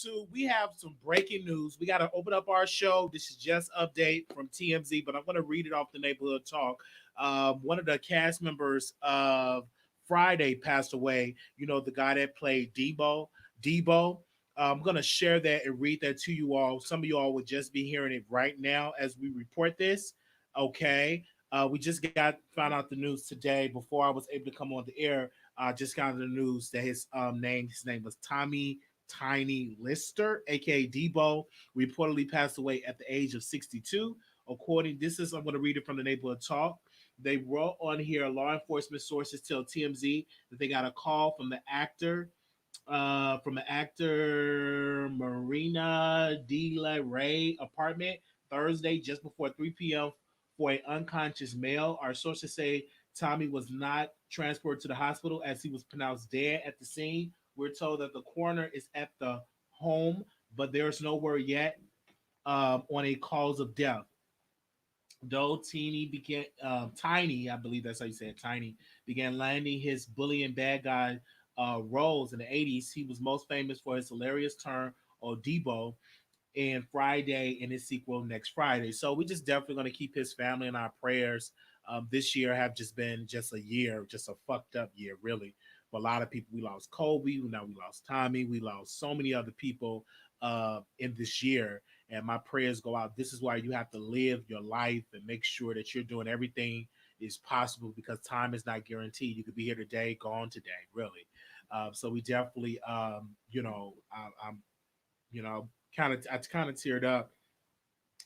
YouTube? We have some breaking news. We got to open up our show. This is just update from TMZ, but I'm going to read it off the neighborhood talk. One of the cast members of Friday passed away. You know, the guy that played Debo. I'm going to share that and read that to you all. Some of you all would just be hearing it right now as we report this. Okay. We just got found out the news today before I was able to come on the air. Just got the news that his name was Tommy Tiny Lister, aka Debo, reportedly passed away at the age of 62. I'm going to read it from the neighborhood talk. They wrote on here, law enforcement sources tell TMZ that they got a call from the actor Marina De La Rey apartment Thursday just before 3 p.m. for an unconscious male. Our sources say Tommy was not transported to the hospital as he was pronounced dead at the scene. We're told that the coroner is at the home, but there's no word yet on a cause of death. Though Tiny, I believe that's how you say it, Tiny, began landing his bullying bad guy roles in the 80s. He was most famous for his hilarious turn on Debo and Friday and his sequel next Friday. So we just definitely going to keep his family in our prayers. This year have just been just a year, just a fucked up year, really. For a lot of people, we lost Kobe, now we lost Tommy, we lost so many other people in this year. And my prayers go out. This is why you have to live your life and make sure that you're doing everything is possible because time is not guaranteed. You could be here today, gone today, really. So we definitely, I'm I kind of teared up,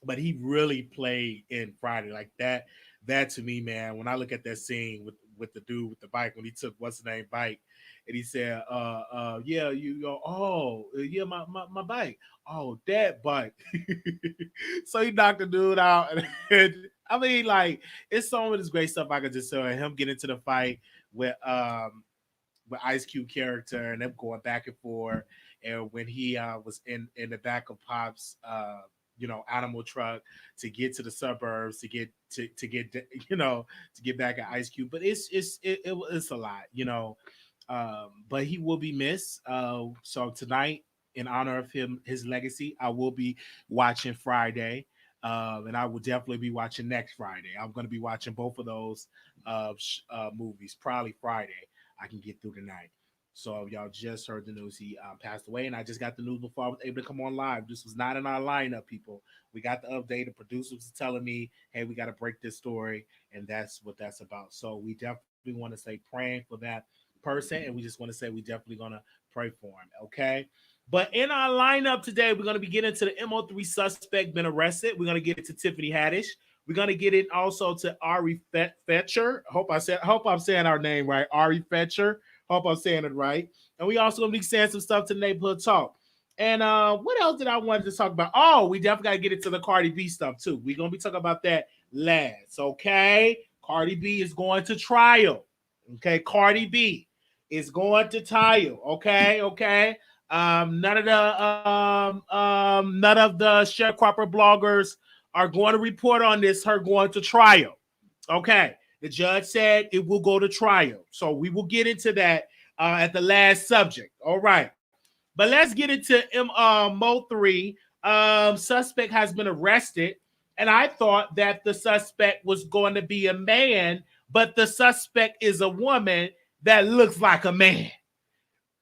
but he really played in Friday like that. That to me, man, when I look at that scene with the dude with the bike when he took what's the name bike, and he said, yeah, you go, oh, yeah, my bike, oh, that bike. So he knocked the dude out, and I mean, like, it's some of this great stuff I could just say. Him get into the fight with Ice Cube character and them going back and forth. And when he was in the back of Pop's animal truck to get to the suburbs to get to get back at Ice Cube. But it's a lot, but he will be missed. So tonight, in honor of his legacy, I will be watching Friday. And I will definitely be watching next Friday. I'm going to be watching both of those movies, probably Friday. I can get through tonight. So y'all just heard the news. He passed away, and I just got the news before I was able to come on live. This was not in our lineup, people. We got the update. The producer was telling me, hey, we got to break this story, and that's what that's about. So we definitely want to say praying for that person, and we just want to say we definitely going to pray for him, okay? But in our lineup today, we're going to be getting to the Mo3 suspect been arrested. We're going to get it to Tiffany Haddish. We're going to get it also to Ari Fetcher. Hope I'm saying our name right. Ari Fetcher. Hope I'm saying it right. And we also going to be saying some stuff to the neighborhood talk. And what else did I want to talk about? Oh, we definitely got to get into the Cardi B stuff too. We're going to be talking about that last, okay? Cardi B is going to trial. Okay, Cardi B is going to trial. Okay. None of the sharecropper bloggers are going to report on this. Her going to trial. Okay, the judge said it will go to trial, so we will get into that at the last subject. All right, but let's get into Mo3. Suspect has been arrested, and I thought that the suspect was going to be a man, but the suspect is a woman that looks like a man.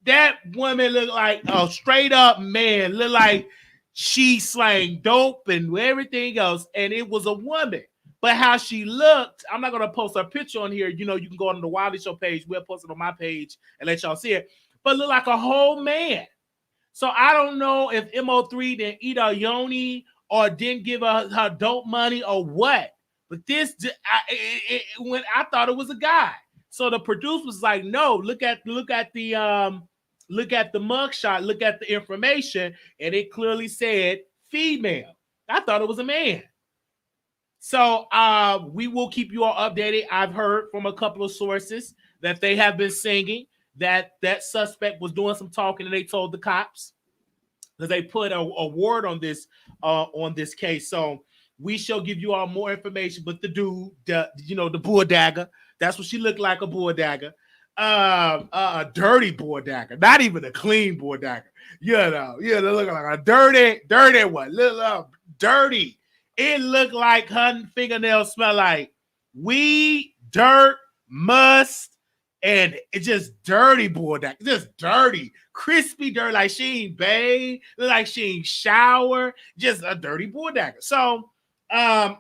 That woman looked like a straight up man. Looked like she slang dope and everything else, and it was a woman. But how she looked, I'm not gonna post her picture on here. You can go on the Wiley Show page. We'll post it on my page and let y'all see it. But look like a whole man. So I don't know if Mo3 didn't eat her yoni or didn't give her dope money or what. But this, when I thought it was a guy. So the producer was like, "No, look at the mugshot, look at the information, and it clearly said female." I thought it was a man. So we will keep you all updated. I've heard from a couple of sources that they have been singing that suspect was doing some talking, and they told the cops because they put a word on this case. So we shall give you all more information. But the dude, the bull dagger, that's what she looked like, a bull dagger. A dirty Bordacker, not even a clean Bordacker. They're looking like a dirty one. Little dirty. It looked like her fingernails smell like weed, dirt, must, and it's just dirty Bordacker. Just dirty, crispy dirt, like she ain't bathed, like she ain't shower, just a dirty Bordacker. So, I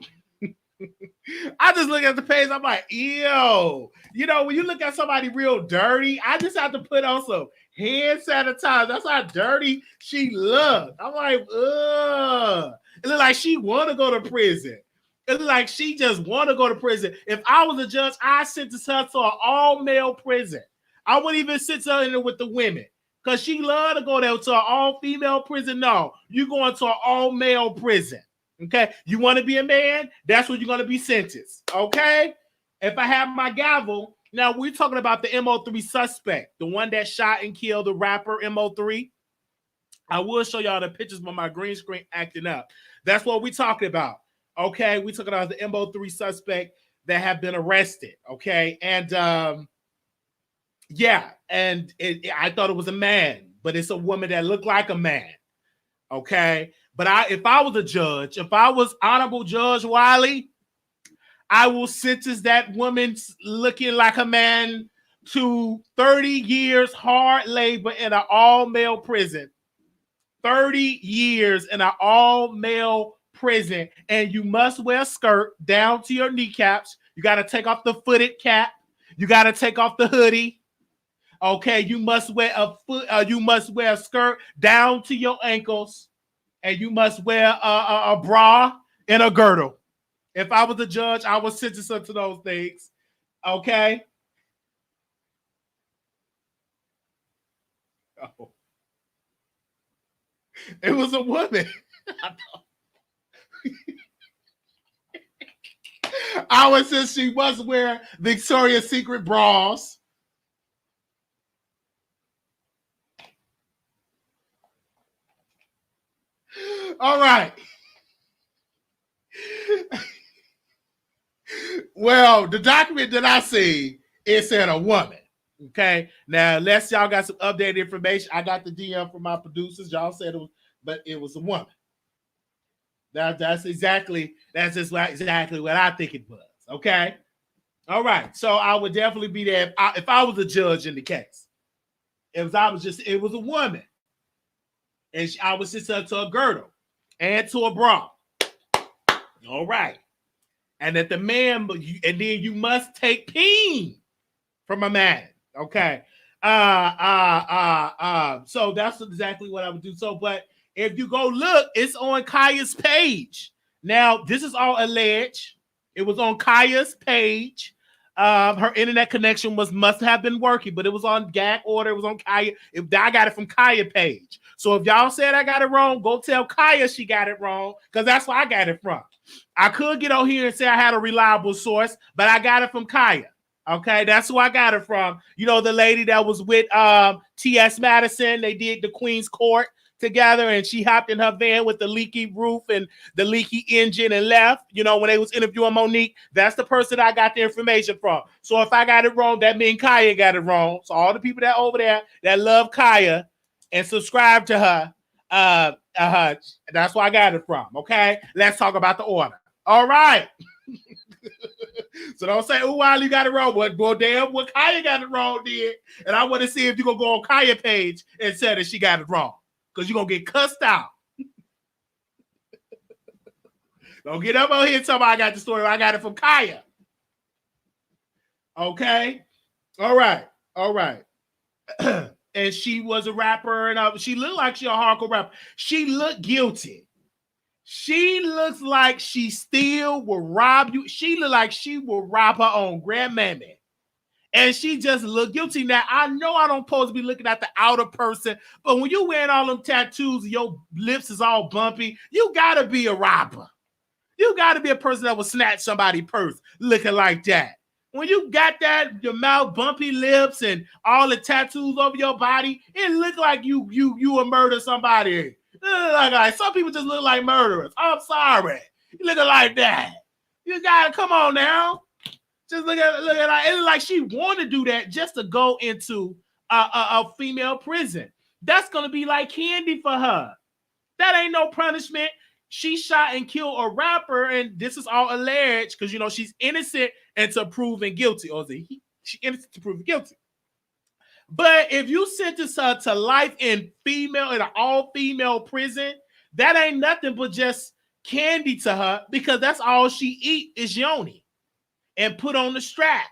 just look at the page. I'm like, ew. When you look at somebody real dirty, I just have to put on some hand sanitizer. That's how dirty she looked. I'm like, ugh. It looked like she want to go to prison. It looked like she just want to go to prison. If I was a judge, I'd sentence her to an all-male prison. I wouldn't even sentence her in there with the women because she love to go there to an all-female prison. No, you're going to an all-male prison. Okay, you want to be a man? That's what you're going to be sentenced. Okay, if I have my gavel, now we're talking about the Mo3 suspect, the one that shot and killed the rapper Mo3. I will show y'all the pictures of my green screen acting up. That's what we're talking about. Okay, we're talking about the Mo3 suspect that have been arrested. Okay, and yeah, and I thought it was a man, but it's a woman that looked like a man. Okay. But if I was a judge, if I was Honorable Judge Wiley, I will sentence that woman looking like a man to 30 years hard labor in an all-male prison. 30 years in an all-male prison. And you must wear a skirt down to your kneecaps. You got to take off the footed cap. You got to take off the hoodie. Okay, you must wear a skirt down to your ankles. And you must wear a bra and a girdle. If I was a judge, I would sentence her to those things. Okay? Oh. It was a woman. I would say she must wear Victoria's Secret bras. All right. Well, the document that I see, it said a woman. Okay. Now, unless y'all got some updated information, I got the DM from my producers. Y'all said it was, but it was a woman. That's exactly what I think it was. Okay. All right. So I would definitely be there if I was a judge in the case. It was a woman. And I would send her to a girdle and to a bra. All right. And that the man, and then you must take peen from a man. Okay. So that's exactly what I would do. So, but if you go look, it's on Kaya's page. Now, this is all alleged. It was on Kaya's page. Her internet connection must have been working, but it was on gag order. It was on Kaya. I got it from Kaya page. So if y'all said I got it wrong, go tell Kaya she got it wrong, because that's where I got it from. I could get on here and say I had a reliable source, but I got it from Kaya. Okay, that's who I got it from. You know, the lady that was with T.S. Madison. They did the Queen's Court together, and she hopped in her van with the leaky roof and the leaky engine and left. You know, when they was interviewing Monique, that's the person I got the information from. So if I got it wrong, that means Kaya got it wrong. So all the people that over there that love Kaya and subscribe to her, that's where I got it from. Okay, let's talk about the order. All right. So don't say, oh, Wiley got it wrong. Well, damn, what Kaya got it wrong did. And I want to see if you're going to go on Kaya page and say that she got it wrong. Because you're going to get cussed out. Don't get up on here and tell me I got the story. I got it from Kaya. Okay? All right. All right. And she was a rapper, and she looked like she a hardcore rapper. She looked guilty. She looks like she still will rob you. She look like she will rob her own grandmammy. And she just looked guilty. Now, I know I don't supposed to be looking at the outer person, but when you wearing all them tattoos and your lips is all bumpy, you got to be a robber. You got to be a person that will snatch somebody's purse looking like that. When you got that, your mouth, bumpy lips, and all the tattoos over your body, it look like you will murder somebody. Like some people just look like murderers. I'm sorry. You looking like that. You got to come on now. Just look at her. It's like she want to do that just to go into a female prison. That's gonna be like candy for her. That ain't no punishment. She shot and killed a rapper, and this is all alleged because she's innocent until proven guilty. Or she innocent to proven guilty. But if you sentence her to life in an all-female prison, that ain't nothing but just candy to her because that's all she eat is yoni and put on the strap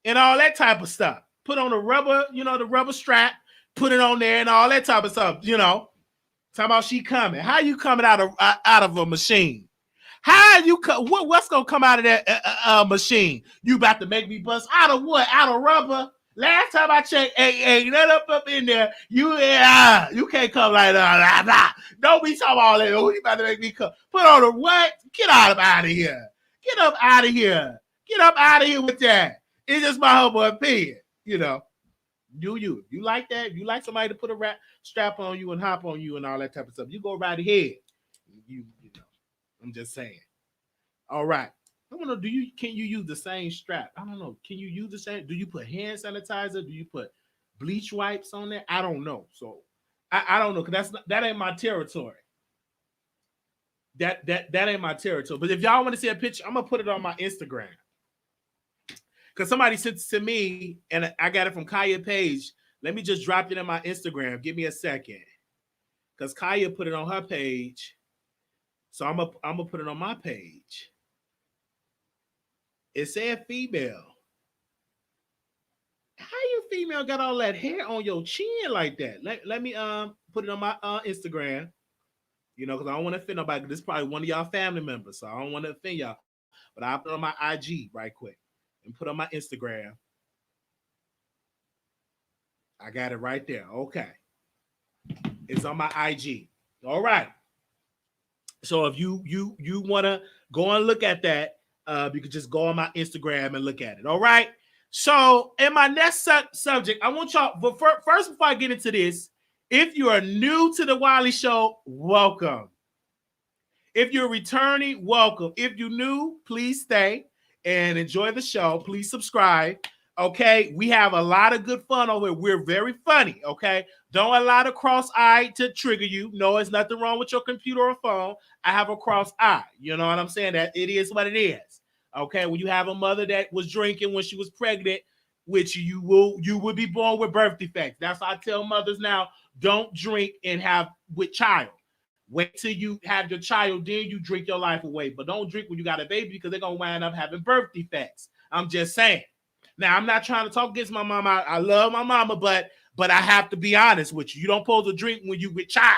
and all that type of stuff. Put on the rubber, the rubber strap, put it on there and all that type of stuff, Talking about she coming. How you coming out of a machine? How you what's gonna come out of that machine? You about to make me bust out of what? Out of rubber? Last time I checked, ain't nothing up in there. You can't come like that. Don't be talking all that. Oh, you about to make me come. Put on the what? Get out of here. Get up out of here. Get up out of here with that. It's just my humble opinion. Do you like that? You like somebody to put a strap on you and hop on you and all that type of stuff? You go right ahead. I'm just saying. All right. I don't know. Can you use the same strap? I don't know. Can you use the same? Do you put hand sanitizer? Do you put bleach wipes on there? I don't know. So I don't know because that ain't my territory. That ain't my territory. But if y'all want to see a picture, I'm gonna put it on my Instagram. Because somebody sent it to me and I got it from Kaya Page. Let me just drop it in my Instagram. Give me a second. Because Kaya put it on her page. So I'm gonna put it on my page. It said female. How you female got all that hair on your chin like that? Let me put it on my Instagram. Because I don't want to offend nobody. This is probably one of y'all family members, so I don't want to offend y'all. But I'll put it on my IG right quick and put on my Instagram. I got it right there. Okay. It's on my IG. All right. So if you want to go and look at that, you can just go on my Instagram and look at it. All right. So in my next subject, I want y'all, but first, before I get into this, if you are new to the Wiley Show, welcome. If you're returning, welcome. If you're new, please stay and enjoy the show. Please subscribe. Okay, we have a lot of good fun over here. We're very funny. Okay, don't allow the cross eye to trigger you. No, there's nothing wrong with your computer or phone. I have a cross eye. You know what I'm saying? That it is what it is. Okay, when you have a mother that was drinking when she was pregnant, which you would be born with birth defects. That's why I tell mothers now: don't drink and have with child. Wait till you have your child, then you drink your life away. But don't drink when you got a baby because they're gonna wind up having birth defects. I'm just saying. Now, I'm not trying to talk against my mama. I love my mama, but I have to be honest with you. You don't supposed to drink when you with child.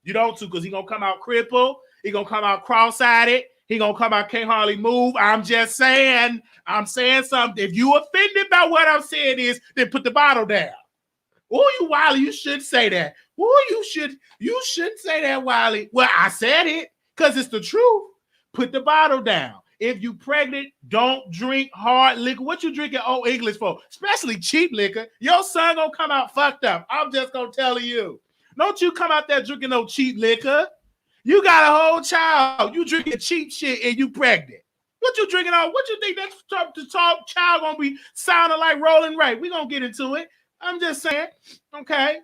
You don't because he gonna come out crippled. He gonna come out cross-eyed. He gonna come out can't hardly move. I'm just saying. I'm saying something. If you offended by what I'm saying then put the bottle down. Oh, you Wiley, you should say that. Oh, you should say that, Wiley. Well, I said it because it's the truth. Put the bottle down. If you pregnant, don't drink hard liquor. What you drinking old English for? Especially cheap liquor. Your son gonna come out fucked up. I'm just gonna tell you. Don't you come out there drinking no cheap liquor. You got a whole child. You drinking cheap shit and you pregnant. What you drinking on? What you think that child gonna be sounding like Rolling Ray? We gonna get into it. I'm just saying. Okay.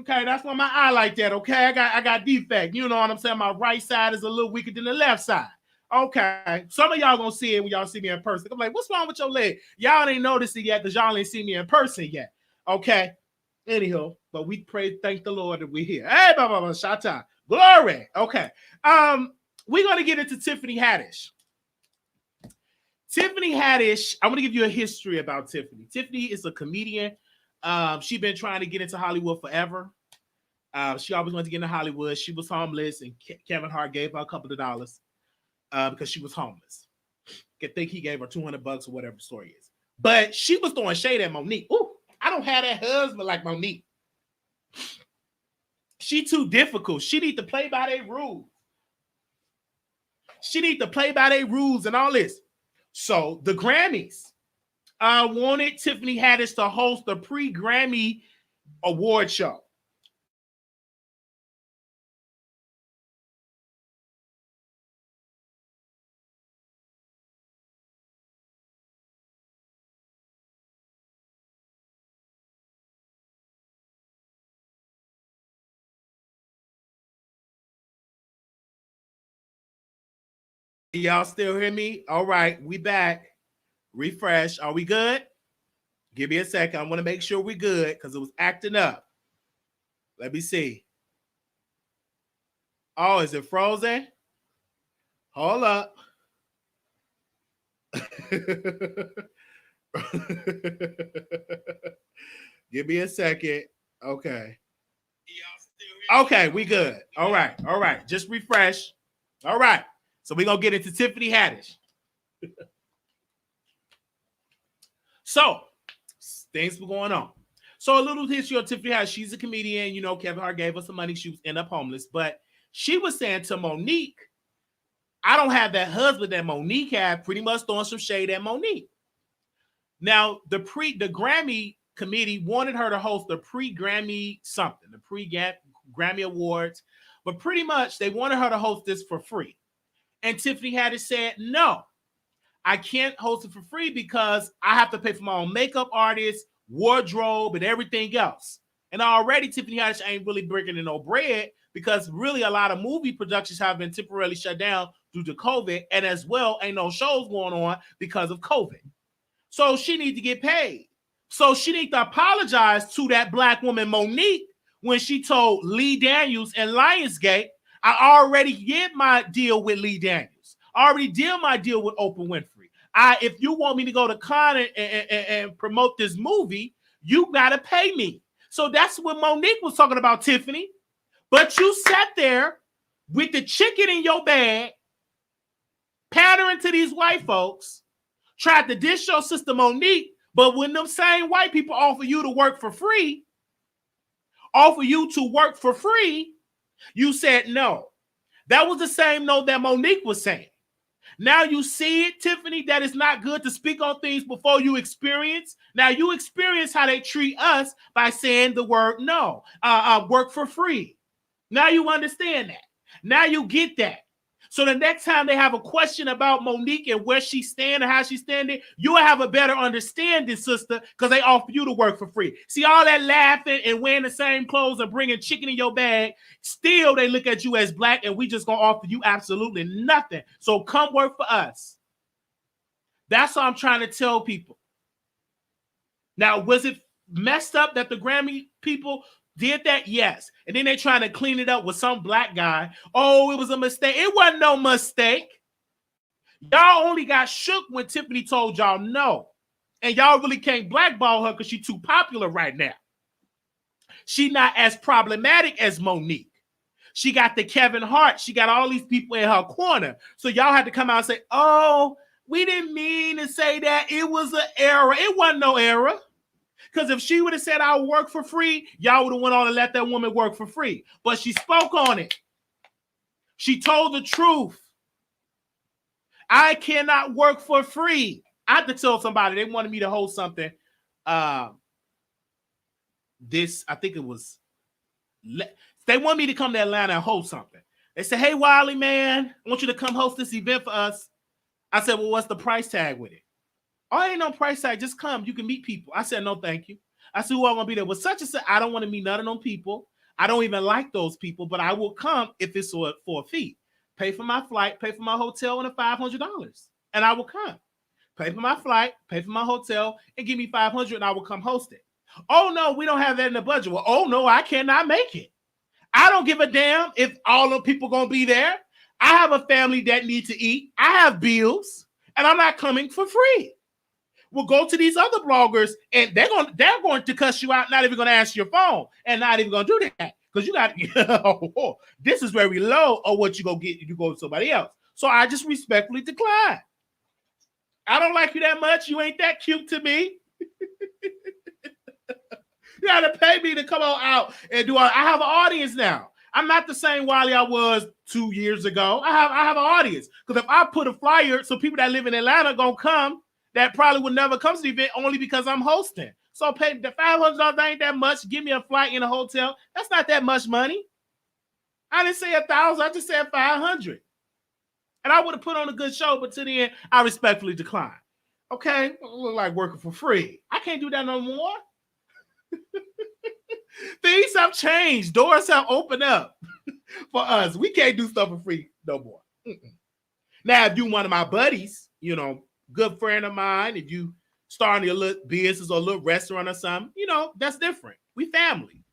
That's why my eye like that. Okay. I got defect. You know what I'm saying? My right side is a little weaker than the left side. Okay. Some of y'all gonna see it when y'all see me in person. I'm like, what's wrong with your leg? Y'all ain't noticed it yet because y'all ain't seen me in person yet. Okay. Anyhow, but we thank the Lord that we're here. Hey, blah, shout out. Glory. Okay. We're gonna get into Tiffany Haddish. Tiffany Haddish, I'm gonna give you a history about Tiffany. Tiffany is a comedian. She's been trying to get into Hollywood forever. She always wanted to get into Hollywood. She was homeless, and Kevin Hart gave her a couple of dollars because she was homeless. I think he gave her $200 or whatever the story is. But she was throwing shade at Monique. Ooh, I don't have that husband like Monique. She too difficult. She need to play by their rules. She need to play by their rules and all this. So the Grammys wanted Tiffany Haddish to host the pre-Grammy award show. Y'all still hear me? All right, we back. Refresh. Are we good? Give me a second. I want to make sure we're good because it was acting up. Let me see. Oh, is it frozen? Hold up. Give me a second. Okay. Okay, we good. All right. All right. Just refresh. All right. So we're going to get into Tiffany Haddish. So, things were going on. So, a little history of Tiffany Haddish. She's a comedian. You know, Kevin Hart gave her some money. She was end up homeless. But she was saying to Monique, I don't have that husband that Monique had, pretty much throwing some shade at Monique. Now, the Grammy committee wanted her to host the pre-Grammy something, the pre-Grammy Awards, but pretty much they wanted her to host this for free. And Tiffany Haddish said, no, I can't host it for free because I have to pay for my own makeup artist, wardrobe, and everything else. And already Tiffany Haddish ain't really bringing in no bread because really a lot of movie productions have been temporarily shut down due to COVID, and as well ain't no shows going on because of COVID. So she needs to get paid. So she needs to apologize to that black woman, Monique, when she told Lee Daniels and Lionsgate, I already did my deal with Lee Daniels. I already did my deal with Oprah Winfrey. If you want me to go to Cannes and promote this movie, you got to pay me. So that's what Monique was talking about, Tiffany. But you sat there with the chicken in your bag, pandering to these white folks, tried to dish your sister Monique, but when them same white people offer you to work for free, you said no. That was the same no that Monique was saying. Now you see it, Tiffany, that it's not good to speak on things before you experience. Now you experience how they treat us by saying the word no, work for free. Now you understand that. Now you get that. So the next time they have a question about Monique and where she's standing, how she's standing, you'll have a better understanding, sister, because they offer you to work for free. See, all that laughing and wearing the same clothes and bringing chicken in your bag, still they look at you as black and we just going to offer you absolutely nothing. So come work for us. That's what I'm trying to tell people. Now, was it messed up that the Grammy people did that? Yes. And then they're trying to clean it up with some black guy. Oh, it was a mistake. It wasn't no mistake. Y'all only got shook when Tiffany told y'all no. And y'all really can't blackball her because she's too popular right now. She's not as problematic as Monique. She got the Kevin Hart. She got all these people in her corner. So y'all had to come out and say, oh, we didn't mean to say that. It was an error. It wasn't no error. Because if she would have said, I'll work for free, y'all would have went on and let that woman work for free. But she spoke on it. She told the truth. I cannot work for free. I had to tell somebody. They wanted me to host something. I think it was, they want me to come to Atlanta and host something. They said, hey, Wiley, man, I want you to come host this event for us. I said, well, what's the price tag with it? Oh, ain't no price tag. Just come. You can meet people. I said, no, thank you. I said, who am I going to be there? Well, such and such. I don't want to meet none of them people. I don't even like those people, but I will come if it's for a fee. Pay for my flight, pay for my hotel, and $500. And I will come. Pay for my flight, pay for my hotel, and give me $500, and I will come host it. Oh, no, we don't have that in the budget. Well, oh, no, I cannot make it. I don't give a damn if all the people going to be there. I have a family that needs to eat. I have bills, and I'm not coming for free. We'll go to these other bloggers and they're going to cuss you out, not even going to answer your phone and not even going to do that because you got this is very low or what you go get if you go to somebody else. So I just respectfully decline. I don't like you that much. You ain't that cute to me. You got to pay me to come on out and do. I have an audience now. I'm not the same Wiley I was 2 years ago. I have an audience because if I put a flyer, so people that live in Atlanta gonna come. That probably would never come to the event only because I'm hosting. So pay the $500 ain't that much. Give me a flight in a hotel. That's not that much money. I didn't say 1,000. I just said 500. And I would have put on a good show, but to the end, I respectfully declined. Okay, I look like working for free. I can't do that no more. Things have changed. Doors have opened up for us. We can't do stuff for free no more. Now, if you one of my buddies, good friend of mine, if you starting a little business or a little restaurant or something, that's different. We family.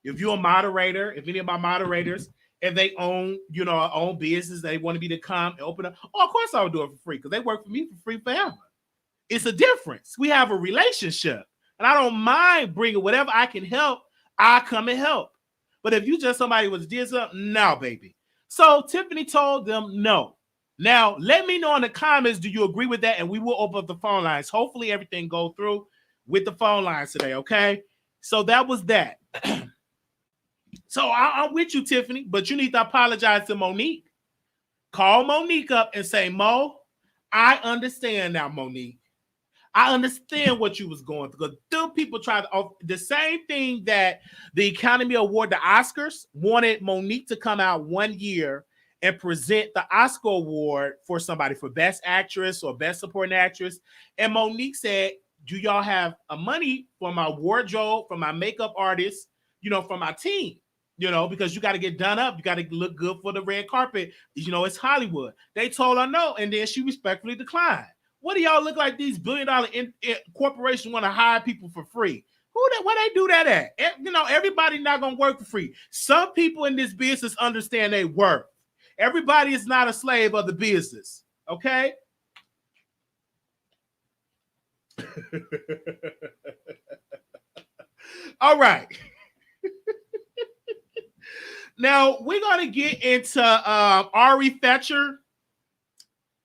If you're a moderator, if any of my moderators, if they own, own business, they want me to come and open up. Oh, of course I would do it for free because they work for me for free forever. It's a difference. We have a relationship, and I don't mind bringing whatever I can help. I come and help. But if you just somebody was did something, no, baby. So Tiffany told them no. Now, let me know in the comments, do you agree with that? And we will open up the phone lines. Hopefully everything go through with the phone lines today, okay? So that was that. So I'm with you, Tiffany, but you need to apologize to Monique. Call Monique up and say, Mo, I understand now, Monique. I understand what you was going through. Because them people tried the same thing that the Academy Award, the Oscars, wanted Monique to come out one year and present the Oscar Award for somebody for Best Actress or Best Supporting Actress. And Monique said, do y'all have a money for my wardrobe, for my makeup artist, for my team? Because you got to get done up. You got to look good for the red carpet. It's Hollywood. They told her no, and then she respectfully declined. What do y'all look like these billion-dollar corporations want to hire people for free? Where they do that at? Everybody not going to work for free. Some people in this business understand they work. Everybody is not a slave of the business. Okay? All right. Now, we're going to get into Ari Fetcher.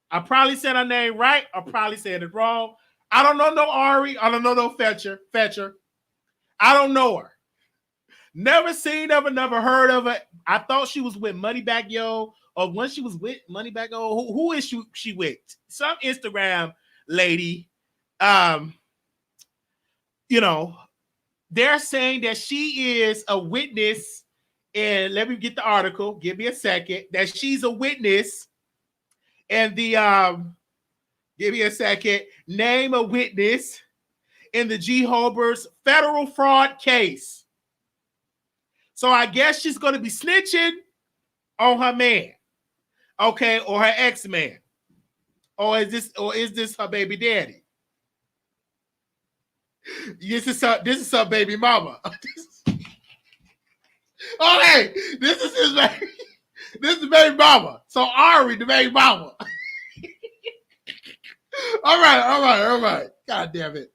I probably said her name right. I probably said it wrong. I don't know no Ari. I don't know no Fetcher. I don't know her. Never seen of her, never heard of her. I thought she was with Moneybagg Yo, or when she was with Moneybagg Yo, who is she with? Some Instagram lady. They're saying that she is a witness, and let me get the article. Give me a second. That she's a witness, and give me a second. Name a witness in the G. Holbert's federal fraud case. So I guess she's going to be snitching on her man, okay, or her ex-man, or is this her baby daddy? This is her baby mama. Okay, this is his baby. This is the baby mama. So Ari, the baby mama. All right. God damn it.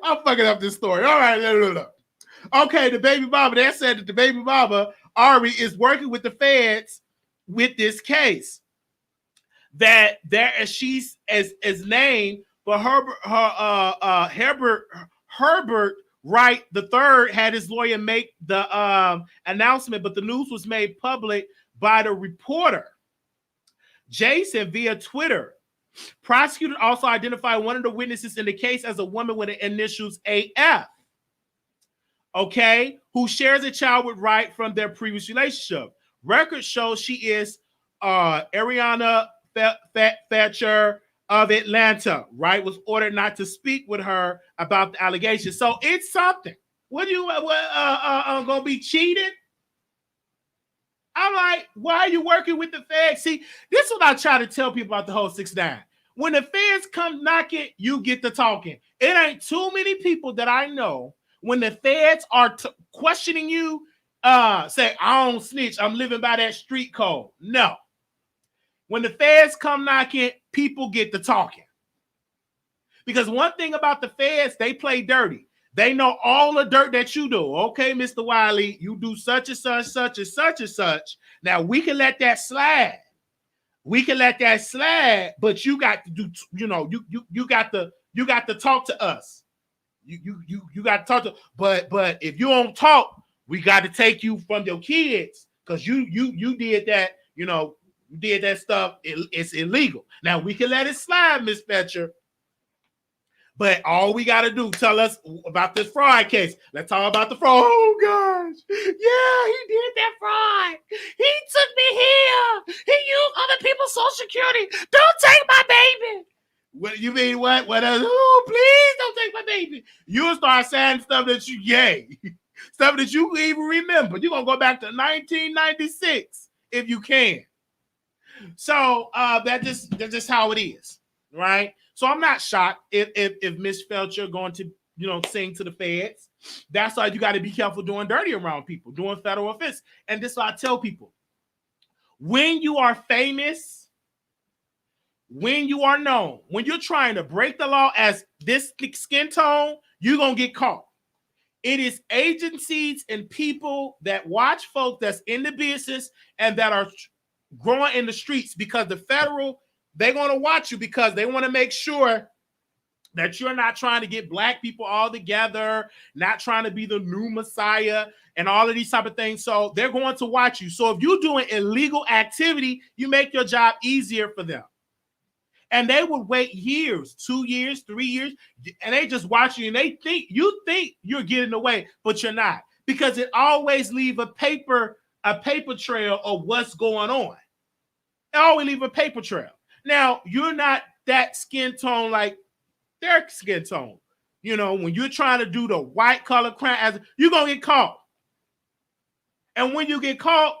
I'm fucking up this story. All right, no. Okay, the baby mama. They said that the baby mama, Ari, is working with the feds with this case. That she's as named, but Herbert Wright III had his lawyer make the announcement, but the news was made public by the reporter. Jason via Twitter. Prosecutor also identified one of the witnesses in the case as a woman with the initials AF, okay, who shares a child with Wright from their previous relationship. Records show she is Ariana Fetcher of Atlanta. Wright was ordered not to speak with her about the allegations. So it's something. What you gonna be cheated? I'm like, why are you working with the feds? See, this is what I try to tell people about the whole 6ix9ine. When the feds come knocking, you get to talking. It ain't too many people that I know when the feds are questioning you, say, I don't snitch. I'm living by that street code. No. When the feds come knocking, people get to talking. Because one thing about the feds, they play dirty. They know all the dirt that you do. Okay, Mr. Wiley, you do such and such, such and such and such. Now we can let that slide. But you got to do, you got to talk to us. You got to talk to. But if you don't talk, we got to take you from your kids because you did that. You did that stuff. It's illegal. Now we can let it slide, Miss Fetcher. But all we got to do, tell us about this fraud case. Let's talk about the fraud. Oh, gosh. Yeah, he did that fraud. He took me here. He used other people's social security. Don't take my baby. What you mean? What? Oh, please don't take my baby. You'll start saying stuff that stuff that you even remember. You're going to go back to 1996 if you can. So that's just how it is, right? So I'm not shocked if Miss Felcher going to sing to the feds. That's why you got to be careful doing dirty around people, doing federal offense. And this is why I tell people: when you are famous, when you are known, when you're trying to break the law as this skin tone, you're gonna get caught. It is agencies and people that watch folks that's in the business and that are growing in the streets, because the federal, they're going to watch you because they want to make sure that you're not trying to get black people all together, not trying to be the new messiah and all of these type of things. So they're going to watch you. So if you're doing illegal activity, you make your job easier for them. And they would wait years, 2 years, 3 years, and they just watch you, and they think you're getting away, but you're not, because it always leave a paper trail of what's going on. It always leave a paper trail. Now, you're not that skin tone like their skin tone. When you're trying to do the white collar crime, you're gonna get caught. And when you get caught,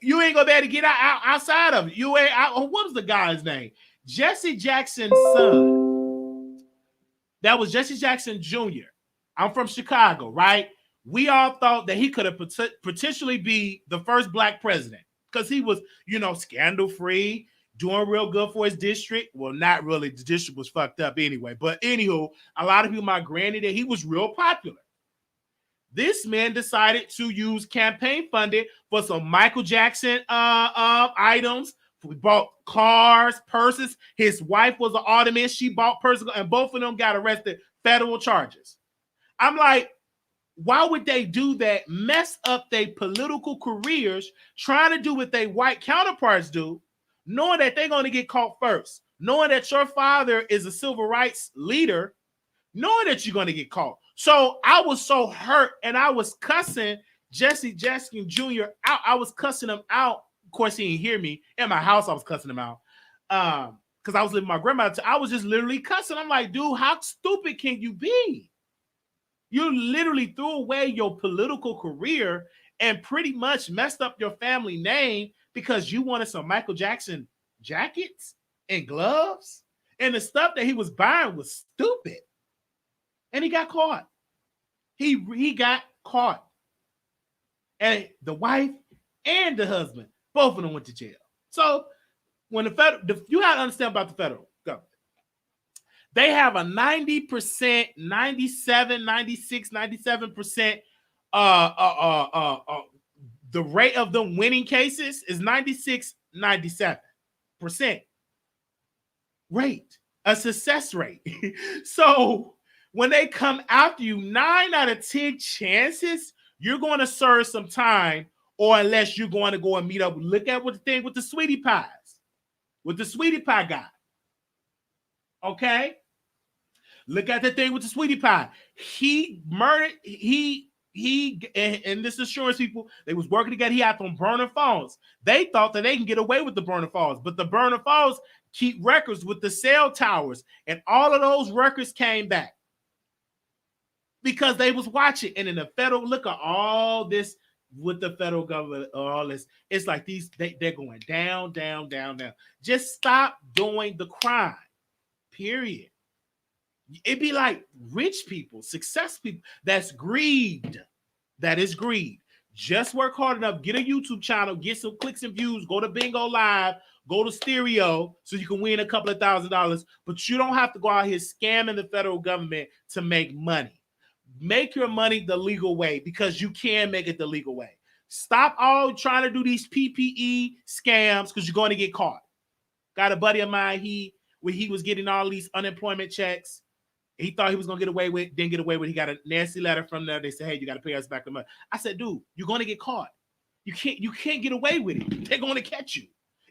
you ain't gonna be able to get outside of it. You ain't. What was the guy's name? Jesse Jackson's son. That was Jesse Jackson Jr. I'm from Chicago, right? We all thought that he could have potentially be the first black president because he was, scandal free, doing real good for his district. Well, not really. The district was fucked up anyway. But anywho, a lot of people might granted that he was real popular. This man decided to use campaign funding for some Michael Jackson items. We bought cars, purses. His wife was an alderman. She bought purses, and both of them got arrested, federal charges. I'm like, why would they do that? Mess up their political careers, trying to do what their white counterparts do, knowing that they're going to get caught first, knowing that your father is a civil rights leader, knowing that you're going to get caught. So I was so hurt, and I was cussing Jesse Jackson Jr. out. I was cussing him out. Of course, he didn't hear me. In my house, I was cussing him out because I was living with my grandmother. I was just literally cussing. I'm like, dude, how stupid can you be? You literally threw away your political career and pretty much messed up your family name because you wanted some Michael Jackson jackets and gloves. And the stuff that he was buying was stupid. And he got caught. He got caught. And the wife and the husband, both of them went to jail. So when you have to understand about the federal government. They have a 90%, 97, 96, 97% the rate of them winning cases is 96, 97% rate, a success rate. So when they come after you, 9 out of 10 chances you're going to serve some time, or unless you're going to go and meet up. Look at what the thing with the sweetie pies, with the sweetie pie guy. Okay? Look at the thing with the sweetie pie. He murdered, and this insurance people, they was working together. He had them burning phones. They thought that they can get away with the burning phones, but the burning phones keep records with the cell towers, and all of those records came back because they was watching. And in the federal, look at all this with the federal government, all this. It's like they're going down, down, down, down. Just stop doing the crime, period. It'd be like rich people, success people. That's greed. That is greed. Just work hard enough. Get a YouTube channel. Get some clicks and views. Go to Bingo Live. Go to Stereo so you can win a couple of $1,000. But you don't have to go out here scamming the federal government to make money. Make your money the legal way, because you can make it the legal way. Stop all trying to do these PPE scams because you're going to get caught. Got a buddy of mine, when he was getting all these unemployment checks, he thought he was going to get away with, didn't get away with. He got a nasty letter from there. They said, hey, you got to pay us back the money. I said, dude, you're going to get caught. You can't get away with it. They're going to catch you.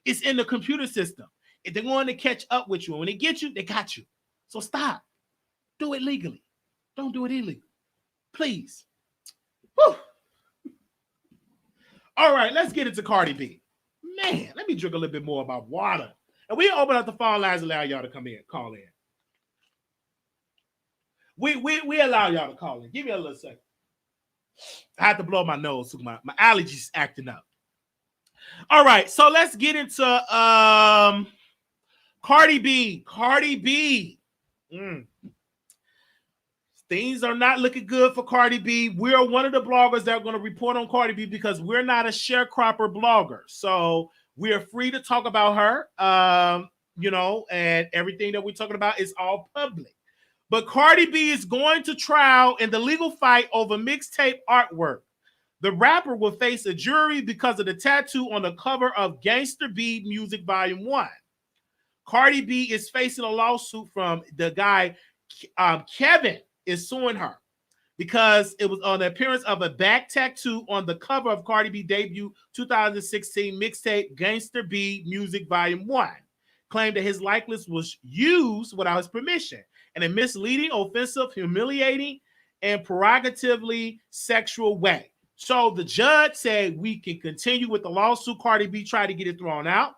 It's in the computer system. If they're going to catch up with you, and when they get you, they got you. So stop. Do it legally. Don't do it illegally. Please. Whew. All right, let's get into Cardi B. Man, let me drink a little bit more about water. And we open up the phone lines and allow y'all to call in. We allow y'all to call in. Give me a little second. I had to blow my nose. My allergies acting up. All right, so let's get into Cardi B. Cardi B. Things are not looking good for Cardi B. We're one of the bloggers that are going to report on Cardi B because we're not a sharecropper blogger. So we're free to talk about her, and everything that we're talking about is all public. But Cardi B is going to trial in the legal fight over mixtape artwork. The rapper will face a jury because of the tattoo on the cover of Gangsta B Music Volume 1. Cardi B is facing a lawsuit from the guy, Kevin, is suing her because it was on the appearance of a back tattoo on the cover of Cardi B debut 2016 mixtape Gangsta B Music Volume 1. Claimed that his likeness was used without his permission in a misleading, offensive, humiliating, and prerogatively sexual way. So the judge said we can continue with the lawsuit. Cardi B tried to get it thrown out.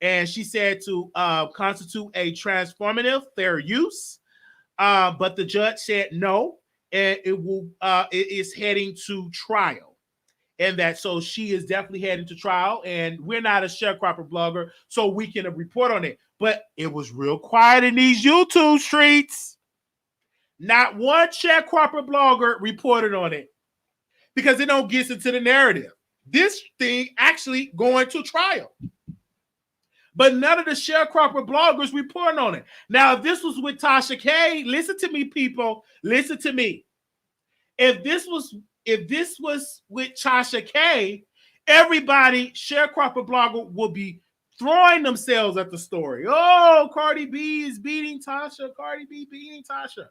And she said to constitute a transformative fair use. But the judge said no, and it is heading to trial. And that, so she is definitely heading to trial, and we're not a sharecropper blogger, so we can report on it. But it was real quiet in these YouTube streets. Not one sharecropper blogger reported on it because it don't get into the narrative. This thing actually going to trial. But none of the sharecropper bloggers reporting on it. Now, if this was with Tasha K, listen to me, people. Listen to me. If this was with Tasha K, everybody, sharecropper blogger, will be throwing themselves at the story. Oh, Cardi B is beating Tasha. Cardi B beating Tasha.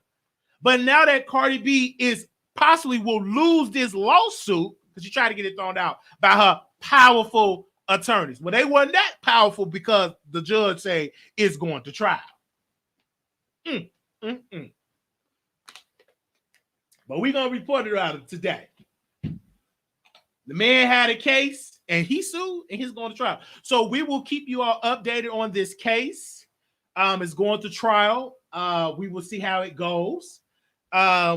But now that Cardi B is possibly will lose this lawsuit because she tried to get it thrown out by her powerful attorneys. Well, they wasn't that powerful because the judge say it's going to trial. But we're going to report it out today. The man had a case and he sued and he's going to trial. So we will keep you all updated on this case. It's going to trial. We will see how it goes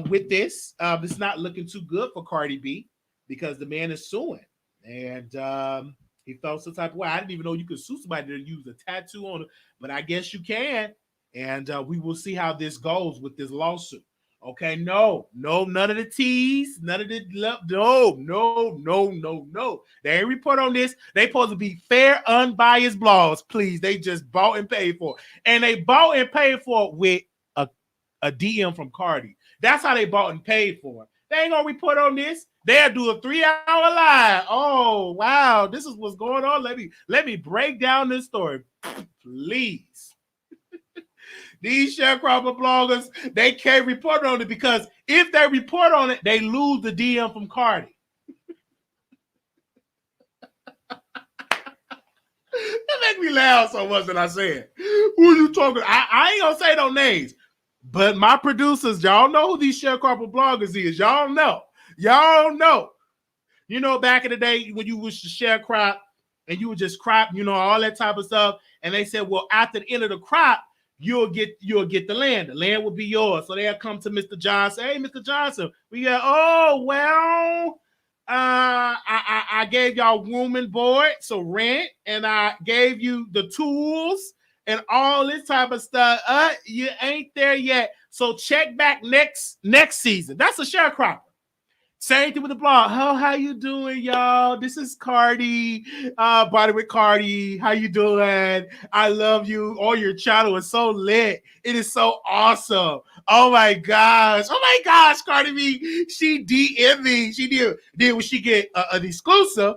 with this. It's not looking too good for Cardi B because the man is suing. And he felt some type of way. I didn't even know you could sue somebody to use a tattoo on it, but I guess you can. And we will see how this goes with this lawsuit. Okay, no, none of the T's, none of the no. They ain't report on this. They supposed to be fair, unbiased blogs, please. They just bought and paid for it. And they bought and paid for it with a DM from Cardi. That's how they bought and paid for it. They ain't gonna report on this. They'll do a 3-hour live. Oh, wow. This is what's going on. Let me break down this story. Please. These sharecropper bloggers, they can't report on it because if they report on it, they lose the DM from Cardi. That make me laugh so much that I said. Who are you talking? I ain't gonna say no names, but my producers, y'all know who these sharecropper bloggers is. Y'all know. You know, back in the day when you was to share crop and you would just crop, all that type of stuff. And they said, well, after the end of the crop, you'll get the land. The land will be yours. So they'll come to Mr. Johnson. Hey, Mr. Johnson, we got, I gave y'all room and board, so rent, and I gave you the tools and all this type of stuff. You ain't there yet. So check back next season. That's a sharecropper. Same thing with the blog. How you doing, y'all? This is Cardi. Body with Cardi. How you doing? I love you. Oh, your channel is so lit. It is so awesome. Oh my gosh, Cardi B. She DM'd me. She did when she get an exclusive.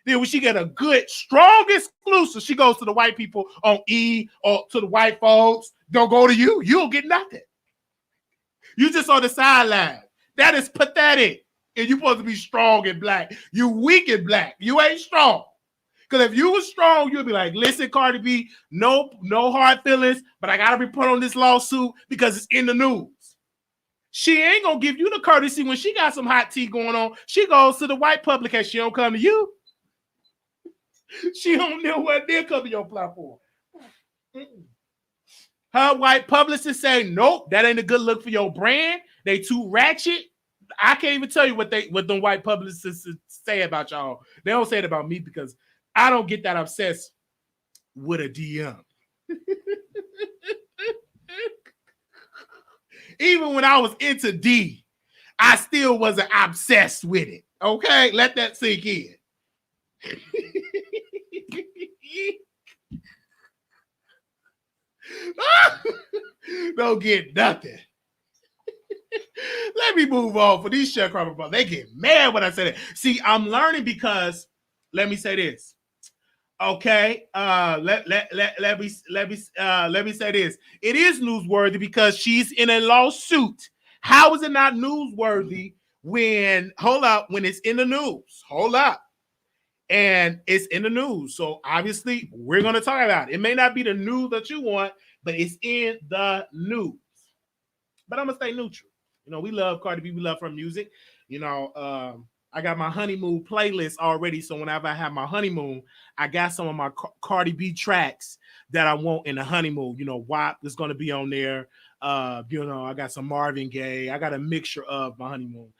Then when she get a good, strong exclusive, she goes to the white people on E or to the white folks. Don't go to you. You don't get nothing. You just on the sideline. That is pathetic. And you're supposed to be strong and black. You weak and black. You ain't strong. Because if you were strong, you'd be like, listen, Cardi B, no hard feelings, but I got to report on this lawsuit because it's in the news. She ain't going to give you the courtesy when she got some hot tea going on. She goes to the white public and she don't come to you. She don't know what they'll come to your platform. Her white publicist say, nope, that ain't a good look for your brand. They too ratchet. I can't even tell you what them white publicists say about y'all. They don't say it about me because I don't get that obsessed with a DM. Even when I was into D, I still wasn't obsessed with it. Okay, let that sink in. Don't get nothing. Let me move on for these sharecropper brothers. They get mad when I say that. See, I'm learning because let me say this. Okay, let me say this. It is newsworthy because she's in a lawsuit. How is it not newsworthy when it's in the news? Hold up. And it's in the news. So obviously we're going to talk about it. It may not be the news that you want, but it's in the news. But I'm going to stay neutral. You know, we love Cardi B. We love her music. You know, I got my honeymoon playlist already. So whenever I have my honeymoon, I got some of my Cardi B tracks that I want in the honeymoon. You know, WAP is going to be on there. You know, I got some Marvin Gaye. I got a mixture of my honeymoon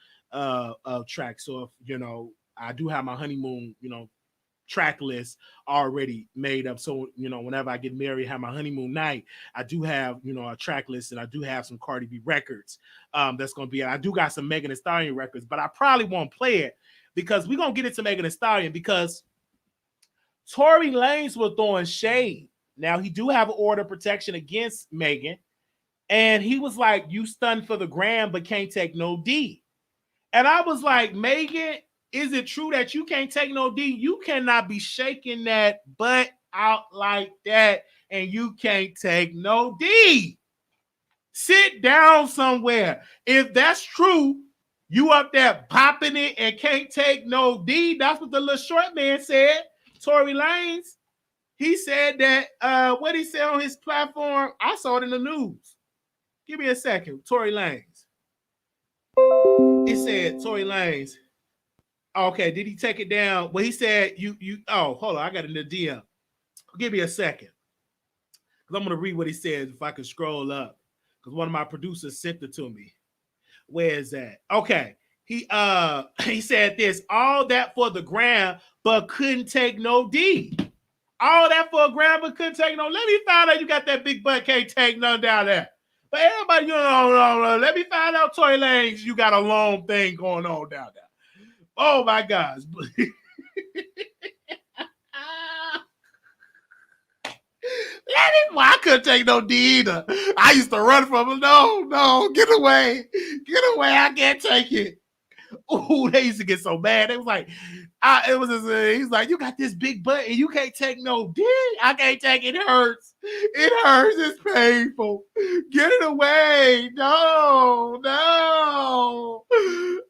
tracks. So if, you know, I do have my honeymoon, you know, track list already made up. So, you know, whenever I get married, have my honeymoon night, I do have, you know, a track list, and I do have some Cardi B records that's going to be, I do got some Megan Thee Stallion records, but I probably won't play it because we're going to get into Megan Thee Stallion because Tory Lanez was throwing shade. Now, he do have an order of protection against Megan, and he was like, you stunned for the gram, but can't take no D. And I was like, Megan, is it true that you can't take no D? You cannot be shaking that butt out like that and you can't take no D. Sit down somewhere. If that's true, you up there popping it and can't take no D. That's what the little short man said. Tory Lanez. He said that, what he said on his platform, I saw it in the news. Give me a second. Tory Lanez. It said, Tory Lanez. Okay, did he take it down? Well, he said hold on, I got it in the DM. Give me a second. Because I'm gonna read what he says if I can scroll up. Because one of my producers sent it to me. Where is that? Okay. He said this, all that for the gram, but couldn't take no D. All that for a gram, but couldn't take no. Let me find out you got that big butt, can't take none down there. But everybody, let me find out, Tory Lanez, you got a long thing going on down there. Oh my gosh. I couldn't take no D either. I used to run from him. No, get away. I can't take it. Ooh, they used to get so mad. They was like, he's like, you got this big butt and you can't take no D. I can't take it. It hurts. It's painful. Get it away. No.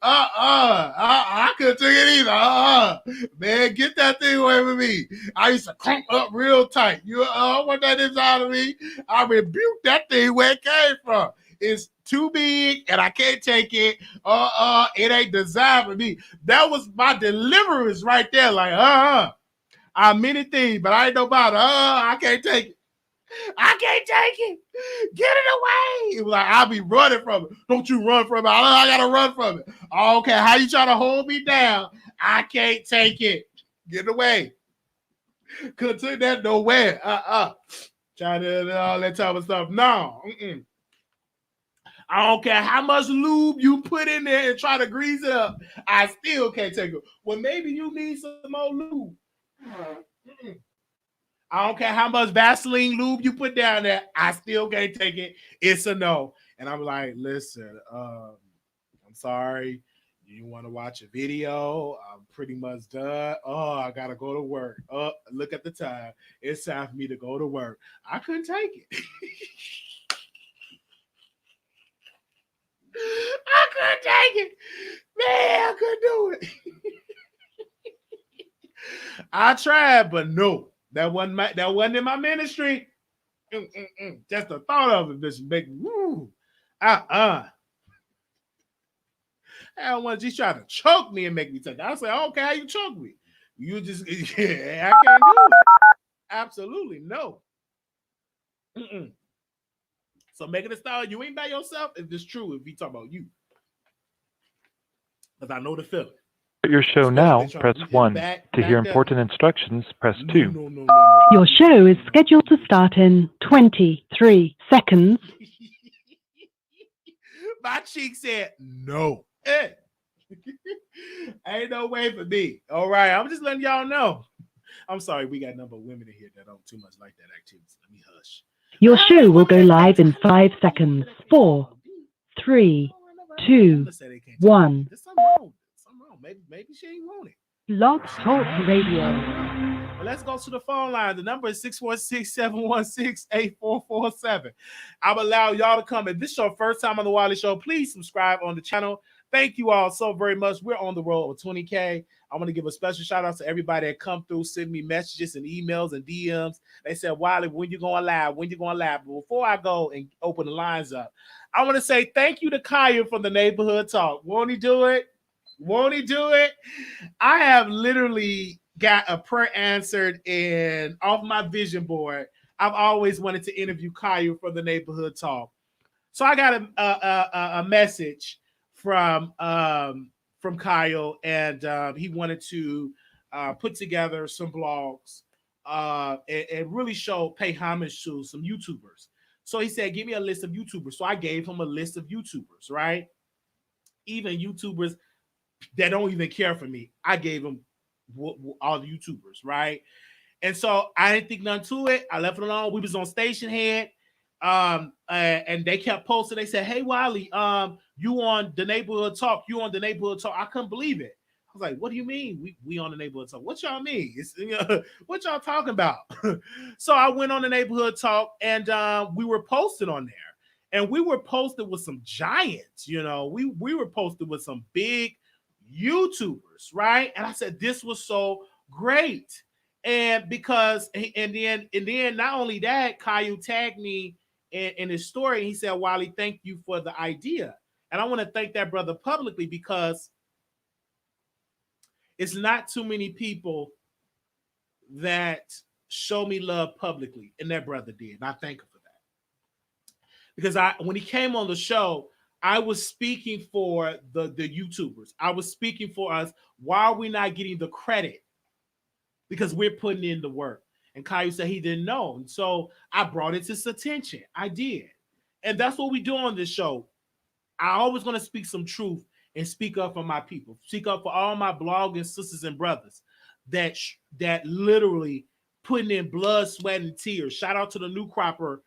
I couldn't take it either. Man, get that thing away from me. I used to crank up real tight. You want that inside of me? I rebuke that thing where it came from. It's too big and I can't take it. It ain't designed for me. That was my deliverance right there. Like, I'm many things, but I ain't nobody. I can't take it. Get it away. It was like, I'll be running from it. Don't you run from it. I gotta run from it. Okay, how you trying to hold me down? I can't take it. Get away. Couldn't take that nowhere. Trying to all that type of stuff. No. I don't care how much lube you put in there and try to grease it up. I still can't take it. Well, maybe you need some more lube. I don't care how much Vaseline lube you put down there. I still can't take it. It's a no. And I'm like, listen, I'm sorry. You want to watch a video? I'm pretty much done. Oh, I got to go to work. Oh, look at the time. It's time for me to go to work. I couldn't take it. I couldn't take it. Man, I couldn't do it. I tried, but no. That wasn't in my ministry. Just the thought of it just make woo. I don't want you try to choke me and make me take it. I say, okay, how you choke me? You just I can't do it. Absolutely no. So Megan Thee Stallion, you ain't by yourself if it's true. If we talk about you, because I know the feeling. Your show now, press 1. To hear important instructions, press 2. No. Your show is scheduled to start in 23 seconds. My cheek said no. Ain't no way for me. All right, I'm just letting y'all know. I'm sorry, we got a number of women in here that don't too much like that activity. Let me hush. Your show will go live in 5 seconds. 4, 3, 2, 1. There's something wrong. Maybe she ain't want it. Blog Talk Radio. Well, let's go to the phone line. The number is 646-716-8447. I'll allow y'all to come. If this is your first time on the Wiley Show, please subscribe on the channel. Thank you all so very much. We're on the road with 20K. I want to give a special shout out to everybody that come through, send me messages and emails and DMs. They said, Wiley, when you going live? When you going live? But before I go and open the lines up, I want to say thank you to Kaya from the Neighborhood Talk. Won't he do it? Won't he do it? I have literally got a prayer answered and off my vision board. I've always wanted to interview Kaya from the Neighborhood Talk. So I got a message from Kyle, and he wanted to put together some blogs and really pay homage to some YouTubers. So he said, give me a list of YouTubers. So I gave him a list of YouTubers, right? Even YouTubers that don't even care for me. I gave him all the YouTubers, right? And so I didn't think nothing to it. I left it alone. We was on Station Head. And they kept posting. They said, hey, Wiley, you on the Neighborhood Talk. You on the Neighborhood Talk. I couldn't believe it. I was like, what do you mean? We on the Neighborhood Talk. What y'all mean? What y'all talking about? So I went on the Neighborhood Talk, and we were posted on there. And we were posted with some giants, we were posted with some big YouTubers, right? And I said, this was so great. And then not only that, Caillou tagged me in his story. He said, Wiley, thank you for the idea. And I want to thank that brother publicly, because it's not too many people that show me love publicly, and that brother did. And I thank him for that. Because when he came on the show, I was speaking for the YouTubers. I was speaking for us. Why are we not getting the credit? Because we're putting in the work. And Caillou said he didn't know. And so I brought it to his attention. I did. And that's what we do on this show. I always going to speak some truth and speak up for my people. Speak up for all my blogging sisters and brothers that literally putting in blood, sweat, and tears. Shout out to the new crop of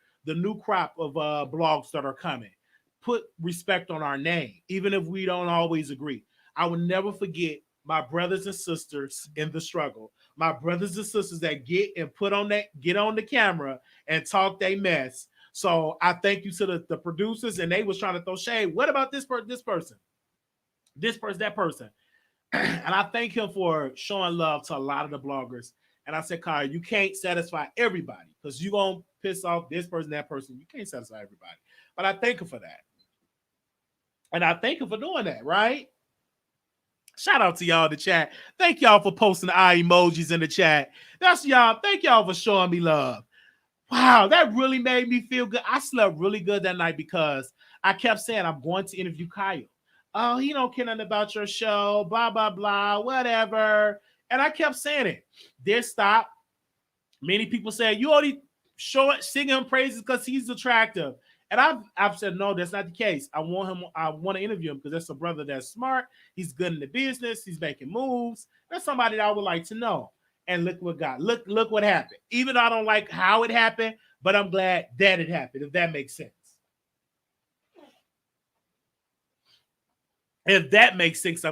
blogs that are coming. Put respect on our name, even if we don't always agree. I will never forget my brothers and sisters in the struggle. My brothers and sisters that get on the camera and talk they mess. So I thank you to the producers, and they was trying to throw shade. What about this person, that person? And I thank him for showing love to a lot of the bloggers. And I said, Kyle, you can't satisfy everybody, because you're going to piss off this person, that person. You can't satisfy everybody. But I thank him for that. And I thank him for doing that, right? Shout out to y'all in the chat. Thank y'all for posting the eye emojis in the chat. That's y'all. Thank y'all for showing me love. Wow, that really made me feel good. I slept really good that night, because I kept saying, I'm going to interview Kyle. Oh, he don't care nothing about your show, blah, blah, blah, whatever. And I kept saying it. Then stop. Many people say, you only sing him praises because he's attractive. And I've said, no, that's not the case. I want to interview him because that's a brother that's smart. He's good in the business. He's making moves. That's somebody that I would like to know. And look what happened. Even though I don't like how it happened, but I'm glad that it happened, if that makes sense. If that makes sense,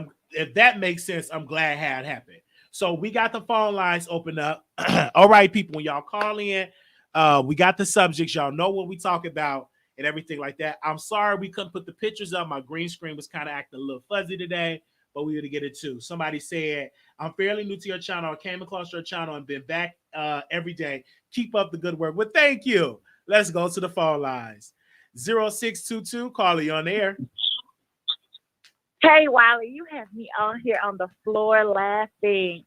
I'm glad how it happened. So we got the phone lines open up. All right, people, when y'all call in, we got the subjects. Y'all know what we talk about and everything like that. I'm sorry we couldn't put the pictures up. My green screen was kind of acting a little fuzzy today, but we were to get it too. Somebody said, I'm fairly new to your channel. I came across your channel and been back every day. Keep up the good work. Well, thank you. Let's go to the phone lines. 0622, caller, you on air. Hey, Wiley, you have me on here on the floor laughing.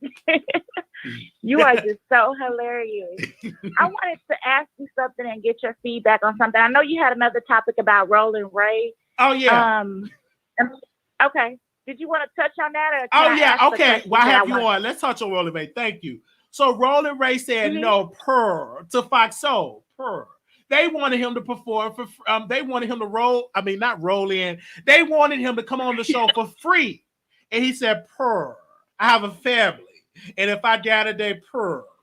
You are just so hilarious. I wanted to ask you something and get your feedback on something. I know you had another topic about Rolling Ray. Oh, yeah. Okay. Did you want to touch on that? Or oh, yeah. Okay. Well, I have you on. Let's touch on Rolling Ray. Thank you. So Rolling Ray said no to Fox Soul. They wanted him to perform for. They wanted him to roll. I mean, not roll in. They wanted him to come on the show for free, and he said, "I have a family, and if I die today,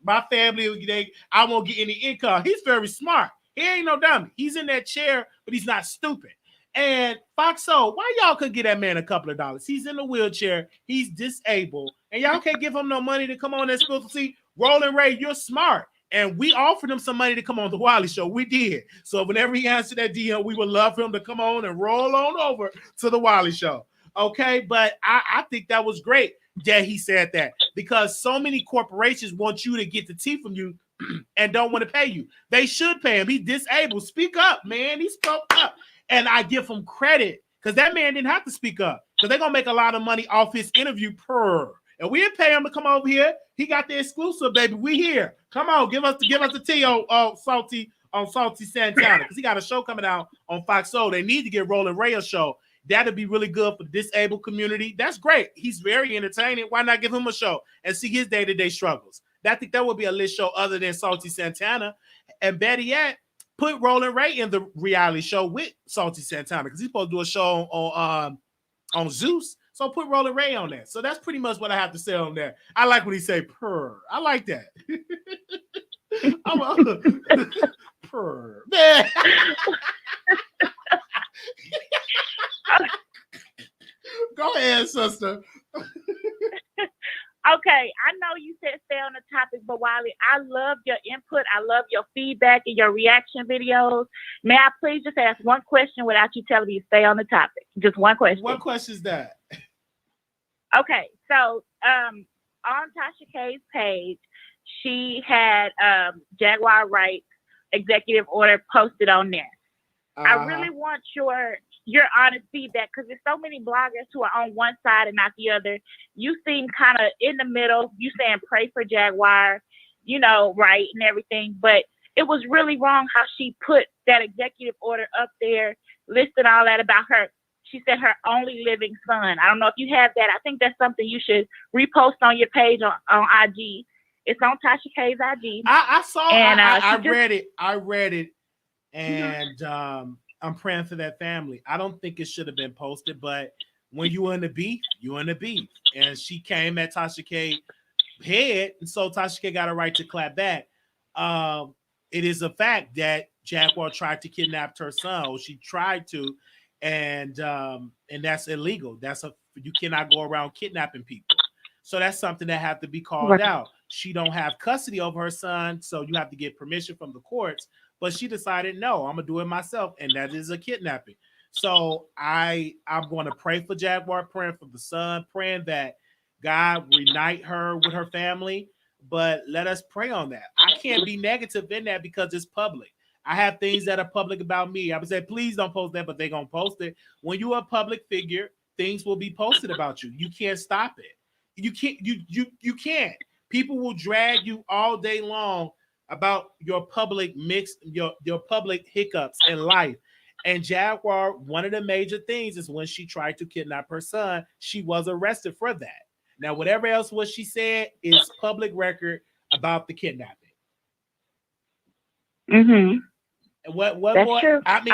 my family, I won't get any income." He's very smart. He ain't no dummy. He's in that chair, but he's not stupid. And Fox Soul, why y'all could get that man a couple of dollars? He's in a wheelchair. He's disabled. And y'all can't give him no money to come on that school to see. Rolling Ray, you're smart. And we offered him some money to come on the Wiley Show. We did. So whenever he answered that DM, we would love for him to come on and roll on over to the Wiley Show. Okay? But I think that was great that he said that. Because so many corporations want you to get the tea from you and don't want to pay you. They should pay him. He's disabled. Speak up, man. He spoke up. And I give him credit because that man didn't have to speak up because they're going to make a lot of money off his interview And we didn't pay him to come over here. He got the exclusive, baby. We here. Come on, give us the tea on Salty Santana because he got a show coming out on Fox Soul. They need to get Rolling Ray a show. That'd be really good for the disabled community. That's great. He's very entertaining. Why not give him a show and see his day-to-day struggles? I think that would be a lit show other than Salty Santana. And better yet, put Rolling Ray in the reality show with Salty Santana because he's supposed to do a show on Zeus. So put Rolling Ray on that. So that's pretty much what I have to say on that. I like when he say purr. I like that. Purr. Man. Go ahead, sister. Okay, I know you said stay on the topic, but Wiley, I love your input. I love your feedback and your reaction videos. May I please just ask one question without you telling me to stay on the topic? Just one question. What question is that? Okay, so on Tasha K's page, she had Jaguar Wright's executive order posted on there. I really want your honest feedback because there's so many bloggers who are on one side and not the other. You seem kind of in the middle. You saying pray for Jaguar, right, and everything. But it was really wrong how she put that executive order up there, listing all that about her. She said her only living son. I don't know if you have that. I think that's something you should repost on your page on IG. It's on Tasha K's IG. I saw and I read it. And I'm praying for that family. I don't think it should have been posted, but when you in the beef, you in the beef. And she came at Tasha K head, and so Tasha K got a right to clap back. It is a fact that Jaguar tried to kidnap her son, or she tried to, and that's illegal. You cannot go around kidnapping people. So that's something that have to be called out. She don't have custody over her son, so you have to get permission from the courts. But she decided, no, I'm going to do it myself, and that is a kidnapping. So I'm going to pray for Jaguar, praying for the son, praying that God reunite her with her family. But let us pray on that. I can't be negative in that because it's public. I have things that are public about me. I would say, please don't post that, but they're going to post it. When you're a public figure, things will be posted about you. You can't stop it. You can't. People will drag you all day long about your public your public hiccups in life. And Jaguar, one of the major things is when she tried to kidnap her son, she was arrested for that. Now, whatever else what she said is public record about the kidnapping. Mm-hmm. And what That's more? true. I mean,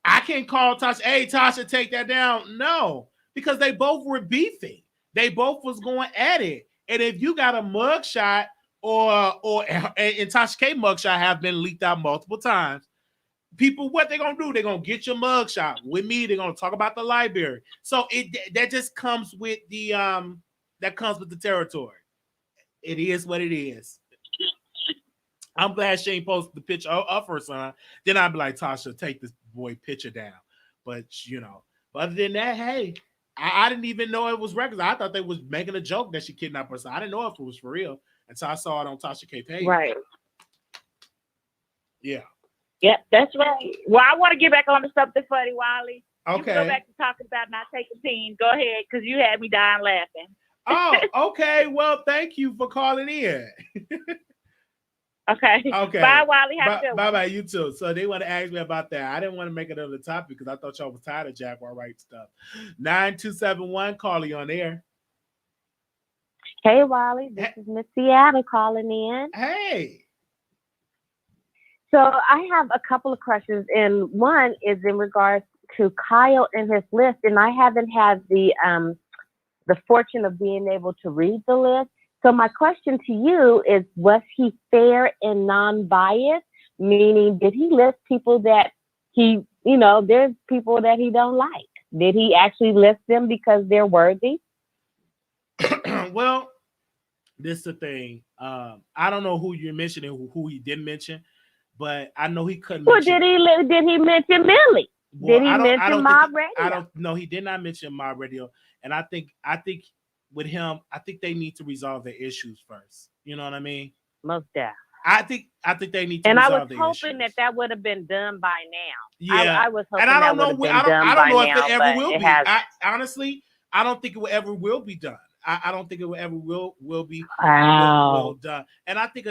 I can't call Tasha, hey, Tasha, take that down. No, because they both were beefing. They both was going at it. And if you got a mugshot and Tasha K mugshot have been leaked out multiple times, people, what they're gonna do? They're gonna get your mugshot with me. They're gonna talk about the library. So that just comes with the territory. It is what it is. I'm glad she ain't posted the picture of her son. Then I'd be like, Tasha, take this boy picture down. But other than that, hey, I didn't even know it was records. I thought they was making a joke that she kidnapped her son. I didn't know if it was for real until I saw it on Tasha K page. Right. Yeah. Yep, that's right. Well, I want to get back on to something funny, Wiley. Okay. You can go back to talking about not taking teens. Go ahead, because you had me dying laughing. Oh, okay. Well, thank you for calling in. Okay. Bye, Wiley. Bye, you too. So they want to ask me about that. I didn't want to make it another topic because I thought y'all was tired of Jaguar Wright stuff. 9271, Carly on air. Hey, Wiley. This is Miss Seattle calling in. Hey. So I have a couple of questions, and one is in regards to Kyle and his list, and I haven't had the fortune of being able to read the list. So my question to you is, was he fair and non-biased? Meaning, did he list people that he, there's people that he don't like? Did he actually list them because they're worthy? Well, this is the thing. I don't know who you're mentioning, who he didn't mention, but I know he couldn't. Well, did he mention Millie? Well, did he mention Mob Radio? No, he did not mention Mob Radio, and I think with him, I think they need to resolve their issues first. You know what I mean? Most definitely. I think they need to resolve their issues. And I was hoping that would have been done by now. Yeah, I was hoping and I don't know. I don't know if it ever will be. Honestly, I don't think it ever will be done. I don't think it will ever will be well done. And I think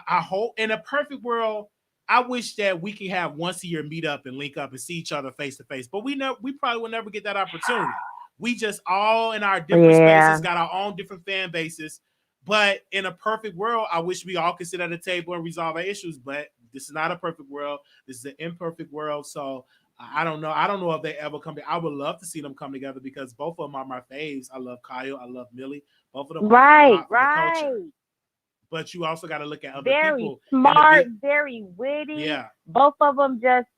I hope in a perfect world, I wish that we can have once a year meet up and link up and see each other face to face. But we probably will never get that opportunity. We just all in our different spaces got our own different fan bases. But in a perfect world, I wish we all could sit at a table and resolve our issues. But this is not a perfect world. This is an imperfect world. So I don't know. I don't know if they ever come together. I would love to see them come together because both of them are my faves. I love Kyle. I love Millie. Both of them right. But you also got to look at other Very people. smart, very witty. Yeah. Both of them just,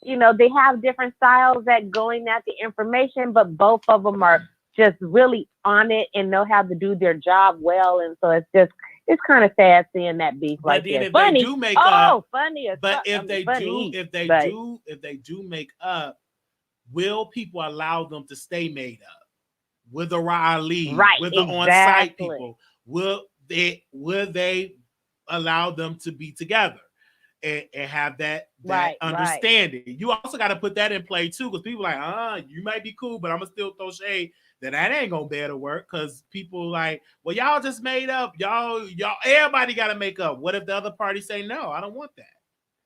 they have different styles at going at the information, but both of them are just really on it and know how to do their job well. And so it's kind of sad seeing that beef like that. If they do make up, funny. But if they do make up, will people allow them to stay made up? With the Riley, with the on-site people, will they allow them to be together and have that understanding? Right. You also got to put that in play too, because people are like, you might be cool, but I'm gonna still throw shade that ain't gonna bear to work because people like, well, y'all just made up, y'all, everybody got to make up. What if the other party say no? I don't want that.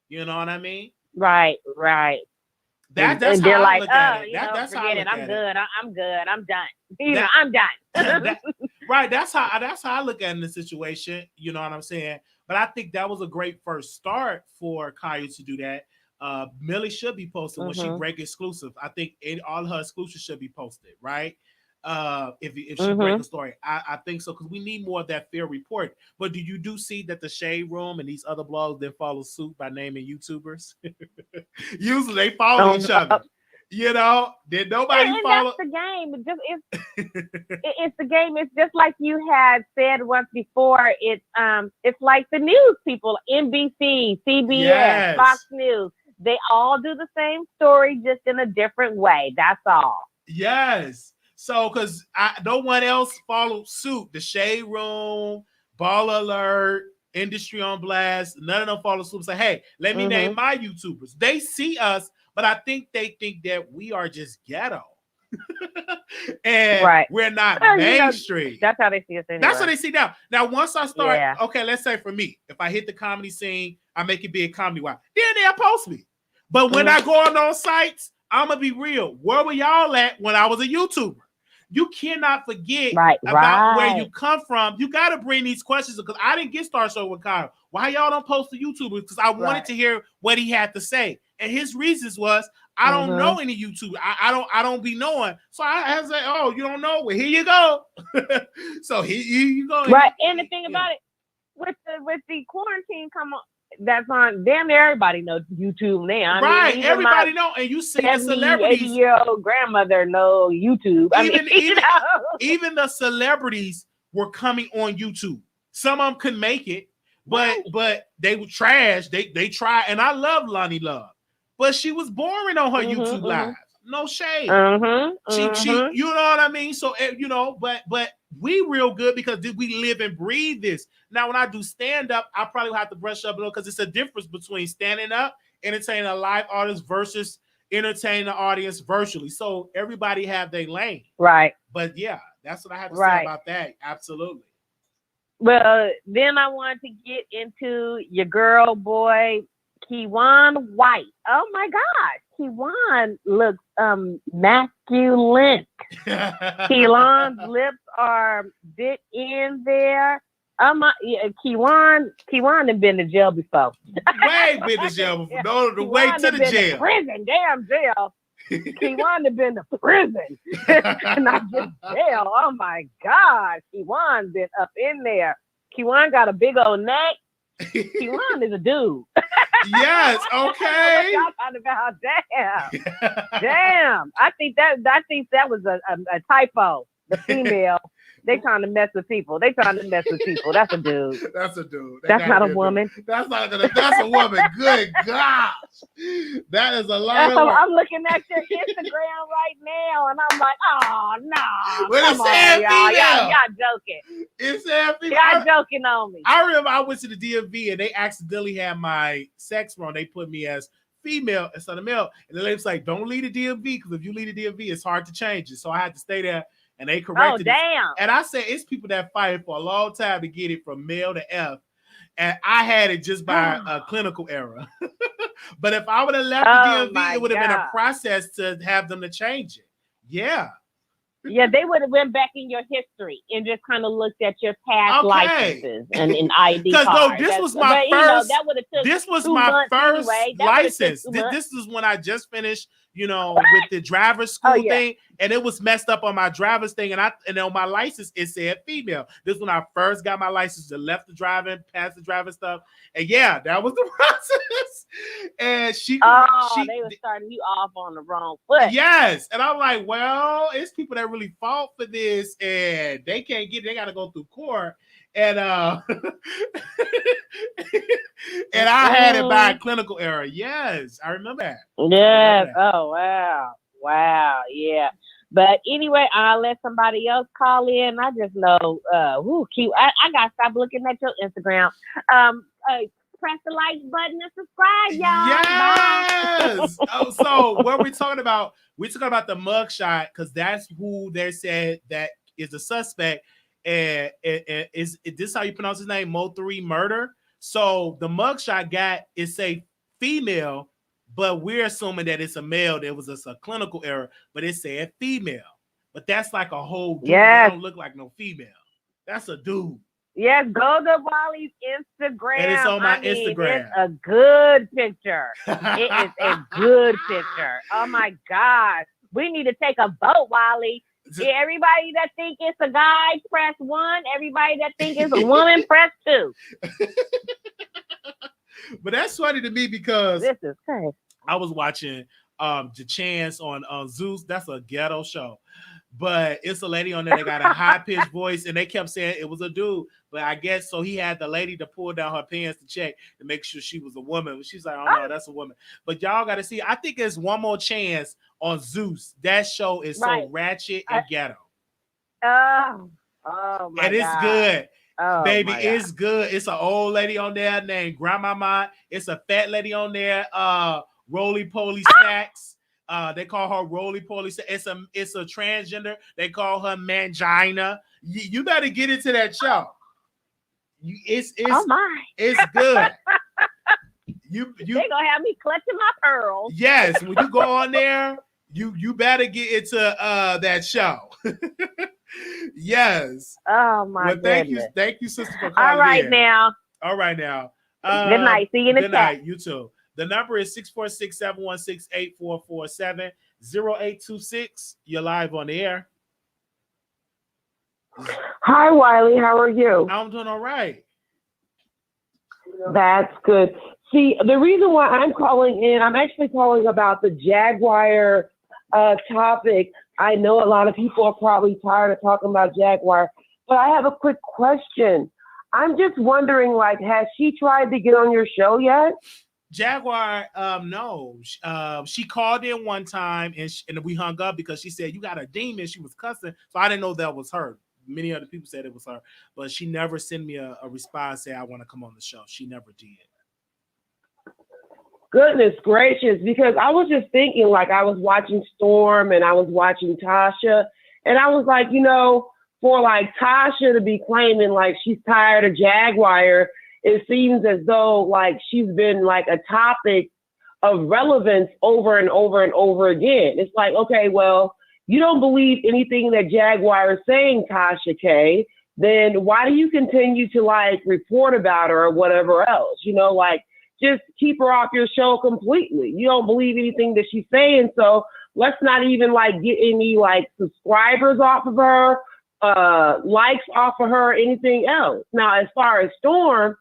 You know what I mean? Right. That's and how they're I like, look at it. That's how I look at it. I'm good. I'm done. I'm done. Right. That's how I look at it in the situation. You know what I'm saying? But I think that was a great first start for Kaya to do that. Millie should be posted when she break exclusive. I think all her exclusives should be posted, right? If she break a story, I think so, because we need more of that fair report. But do you see that the Shade Room and these other blogs then follow suit by naming YouTubers? Usually they follow each other. Did nobody follow? That's the game. It's the game. It's just like you had said once before. It's like the news people, NBC, CBS, Fox News. They all do the same story, just in a different way. That's all. Yes. So, because no one else followed suit. The Shade Room, Ball Alert, Industry on Blast, none of them follow suit. Say, hey, let me name my YouTubers. They see us, but I think they think that we are just ghetto. And we're not mainstream. That's how they see us anyway. That's what they see now. Now, once I start, okay, let's say for me, if I hit the comedy scene, I make it big comedy-wise, then they'll post me. But when I go on those sites, I'm going to be real. Where were y'all at when I was a YouTuber? You cannot forget about where you come from. You got to bring these questions, because I didn't get started with Kyle. Why y'all don't post the YouTubers? Because I wanted to hear what he had to say. And his reasons was, I don't know any YouTuber. I don't be knowing. So I was like, oh, you don't know? Well, here you go. So here you go. Right. And the thing about it, with the quarantine that's on, damn near everybody knows YouTube now. I mean, everybody know. And you see the celebrities. 80-year-old grandmother know YouTube. Even the celebrities were coming on YouTube. Some of them couldn't make it, but they were trash. They tried. And I love Lonnie Love, but she was boring on her YouTube live. No shade. She, you know what I mean? So, but we real good because we live and breathe this. Now, when I do stand up, I probably have to brush up a little, because it's a difference between standing up, entertaining a live artist, versus entertaining the audience virtually. So everybody have their lane. Right. But yeah, that's what I have to say about that. Absolutely. Well, then I wanted to get into your girl, boy, Kewan White. Oh my gosh, Kewan looks masculine. Kewan's lips are bit in there. Kewan had been to jail before. Way been to jail before. No, the way to the jail. Prison, damn jail. Kewan had been to prison, not just jail. Oh my God, Kewan been up in there. Kewan got a big old neck. Kewan is a dude. Yes, okay. Y'all talking about damn. I think that was a typo. The female, they trying to mess with people. That's a dude. That's a dude. That's not a woman. That's a woman. Good gosh. That is a lot of work. I'm looking at your Instagram right now, and I'm like, oh, no. Well, Come on, y'all joking. It's said female. Y'all joking on me. I remember I went to the DMV, and they accidentally had my sex wrong. They put me as female instead of male. And the lady's like, don't leave the DMV, because if you leave the DMV, it's hard to change it. So I had to stay there. And they corrected it. Damn. And I said, it's people that fight for a long time to get it from male to F. And I had it just by a clinical error. But if I would have left the DMV, it would have been a process to have them to change it. Yeah. Yeah, they would have went back in your history and just kind of looked at your past licenses and ID cards. Because no, this was my first. This was my first license. This is when I just finished, with the driver's school thing, and it was messed up on my driver's thing, and on my license it said female. This is when I first got my license, to left the driving, past the driving stuff, and yeah, that was the process. And they were starting you off on the wrong foot. Yes, and I'm like, well, it's people that really fought for this, and they can't get it. They got to go through court. And and I had it by a clinical error. Yes, I remember that. Yes. Oh wow. Yeah. But anyway, I'll let somebody else call in. I just know, cute. I gotta stop looking at your Instagram. Press the like button and subscribe, y'all. Yes. So what we're talking about? We're talking about the mugshot, because that's who they said that is the suspect. And is this how you pronounce his name? Mo3 murder. So the mugshot say female, but we're assuming that it's a male. There was a clinical error, but it said female. But that's like a whole dude. That don't look like no female. That's a dude. Yes, go to Wiley's Instagram. And it's on my Instagram. It's a good picture. It is a good picture. Oh my God. We need to take a vote, Wiley. Yeah, everybody that think it's a guy, press 1. Everybody that think it's a woman, press 2. But that's funny to me, because this is crazy. I was watching the Chance on Zeus. That's a ghetto show. But it's a lady on there that got a high-pitched voice, and they kept saying it was a dude. But I guess so he had the lady to pull down her pants to check to make sure she was a woman. She's like, oh no, that's a woman. But y'all got to see. I think there's one more chance on Zeus. That show is so ratchet and ghetto. Oh my And it's God. good. Oh, baby, it's good. It's an old lady on there named Grandmama. It's a fat lady on there. Roly Poly Snacks. They call her Roly Poly. It's a transgender. They call her Mangina. You better get into that show. It's good. They gonna have me clutching my pearls. Yes, when you go on there, you better get into that show. Yes. Oh my goodness. Thank you, sister, for calling. All right now. Good night. See you in the chat. Good night. You too. The number is 646-716-8447, 0826. You're live on the air. Hi, Wiley. How are you? I'm doing all right. That's good. See, the reason why I'm calling in, I'm actually calling about the Jaguar topic. I know a lot of people are probably tired of talking about Jaguar, but I have a quick question. I'm just wondering, has she tried to get on your show yet? Jaguar, no. She called in one time and we hung up because she said, you got a demon. She was cussing. So I didn't know that was her. Many other people said it was her, but she never sent me a response saying, I want to come on the show. She never did. Goodness gracious, because I was just thinking, I was watching Storm and I was watching Tasha, and I was like, for like Tasha to be claiming like she's tired of Jaguar, it seems as though like she's been like a topic of relevance over and over and over again. It's like, okay, well, you don't believe anything that Jaguar is saying, Tasha K, then why do you continue to like report about her or whatever else? You know, like just keep her off your show completely. You don't believe anything that she's saying, so let's not even like get any like subscribers off of her, likes off of her, anything else. Now, as far as Storm,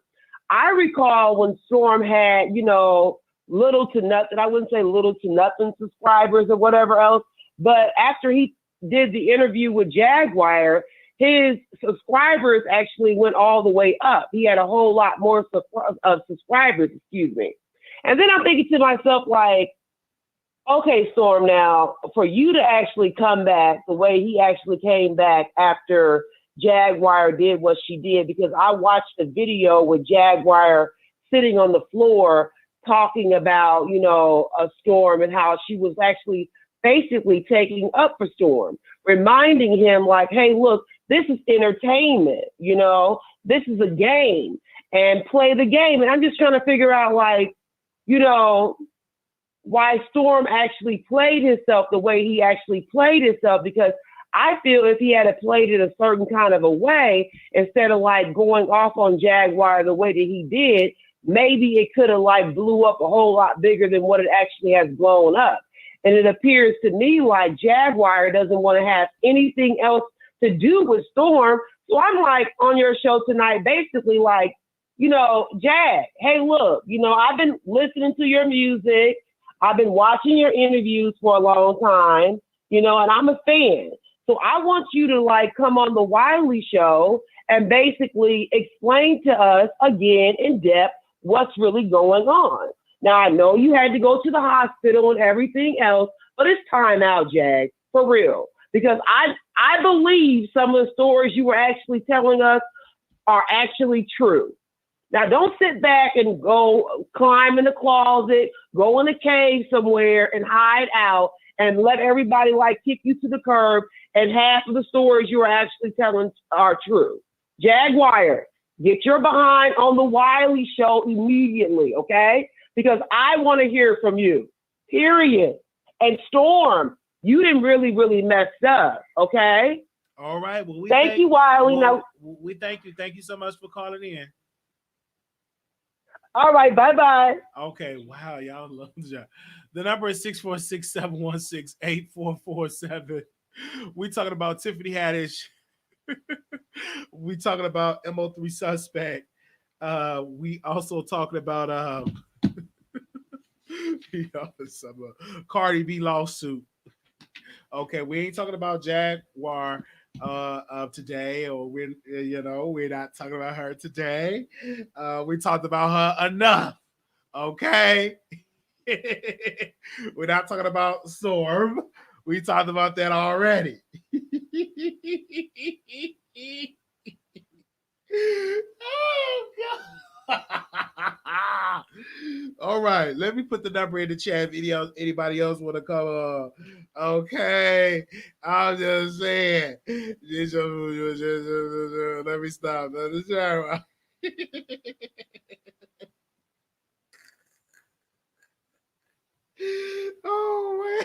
I recall when Storm had, you know, little to nothing, I wouldn't say little to nothing subscribers or whatever else, but after he did the interview with Jaguar, his subscribers actually went all the way up. He had a whole lot more subscribers, excuse me. And then I'm thinking to myself, like, okay, Storm, now, for you to actually come back the way he actually came back after Jaguar did what she did, because I watched the video with Jaguar sitting on the floor talking about, you know, a Storm and how she was actually basically taking up for Storm, reminding him like, hey, look, this is entertainment, you know, this is a game, and play the game. And I'm just trying to figure out, like, you know, why Storm actually played himself the way he actually played himself, because I feel if he had played it a certain kind of a way, instead of like going off on Jaguar the way that he did, maybe it could have like blew up a whole lot bigger than what it actually has blown up. And it appears to me like Jaguar doesn't want to have anything else to do with Storm. So I'm like on your show tonight, basically like, you know, Jag, hey, look, you know, I've been listening to your music. I've been watching your interviews for a long time, you know, and I'm a fan. So I want you to like come on the Wiley Show and basically explain to us again in depth what's really going on. Now, I know you had to go to the hospital and everything else, but it's time out, Jag, for real. Because I believe some of the stories you were actually telling us are actually true. Now, don't sit back and go climb in the closet, go in a cave somewhere and hide out and let everybody like kick you to the curb and half of the stories you are actually telling are true. Jaguar, get your behind on the Wiley Show immediately, okay? Because I want to hear from you, period. And Storm, you didn't really mess up, okay? All right. Well, thank you, Wiley. Well, we thank you. Thank you so much for calling in. All right, bye-bye. Okay, wow, y'all love the number is 646-716-8447. We talking about Tiffany Haddish. We talking about Mo3 suspect. We also talking about some Cardi B lawsuit. Okay, we ain't talking about Jaguar of today, or we're not talking about her today. We talked about her enough. Okay. We're not talking about Storm. We talked about that already. Oh, God. All right, let me put the number in the chat if anybody else want to come on. Okay, I'm just saying. Let me stop. Oh,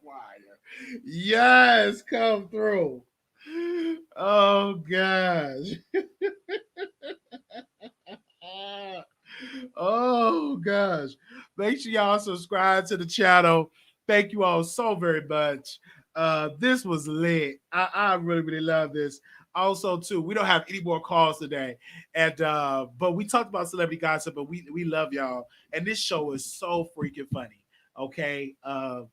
wire. Yes, come through. Oh gosh. Oh gosh. Make sure y'all subscribe to the channel. Thank you all so very much. This was lit. I really love this. Also, too, we don't have any more calls today, and but we talked about celebrity gossip, but we love y'all, and this show is so freaking funny. Okay,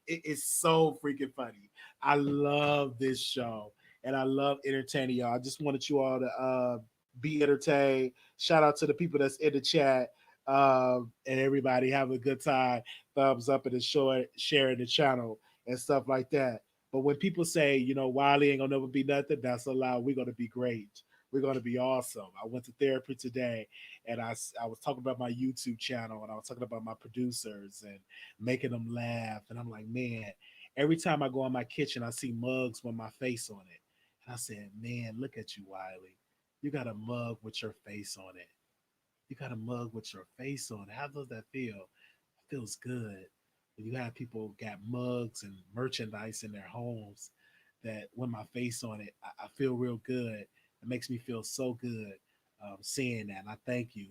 it is so freaking funny. I love this show, and I love entertaining y'all. I just wanted you all to be entertained. Shout out to the people that's in the chat, and everybody have a good time. Thumbs up and sharing the channel and stuff like that. But when people say, Wiley ain't gonna never be nothing, that's a lie. We're gonna be great. We're going to be awesome. I went to therapy today, and I was talking about my YouTube channel, and I was talking about my producers and making them laugh. And I'm like, man, every time I go in my kitchen, I see mugs with my face on it. And I said, man, look at you, Wiley. You got a mug with your face on it. You got a mug with your face on it. How does that feel? It feels good. When you have people got mugs and merchandise in their homes that with my face on it, I feel real good. It makes me feel so good seeing that. And I thank you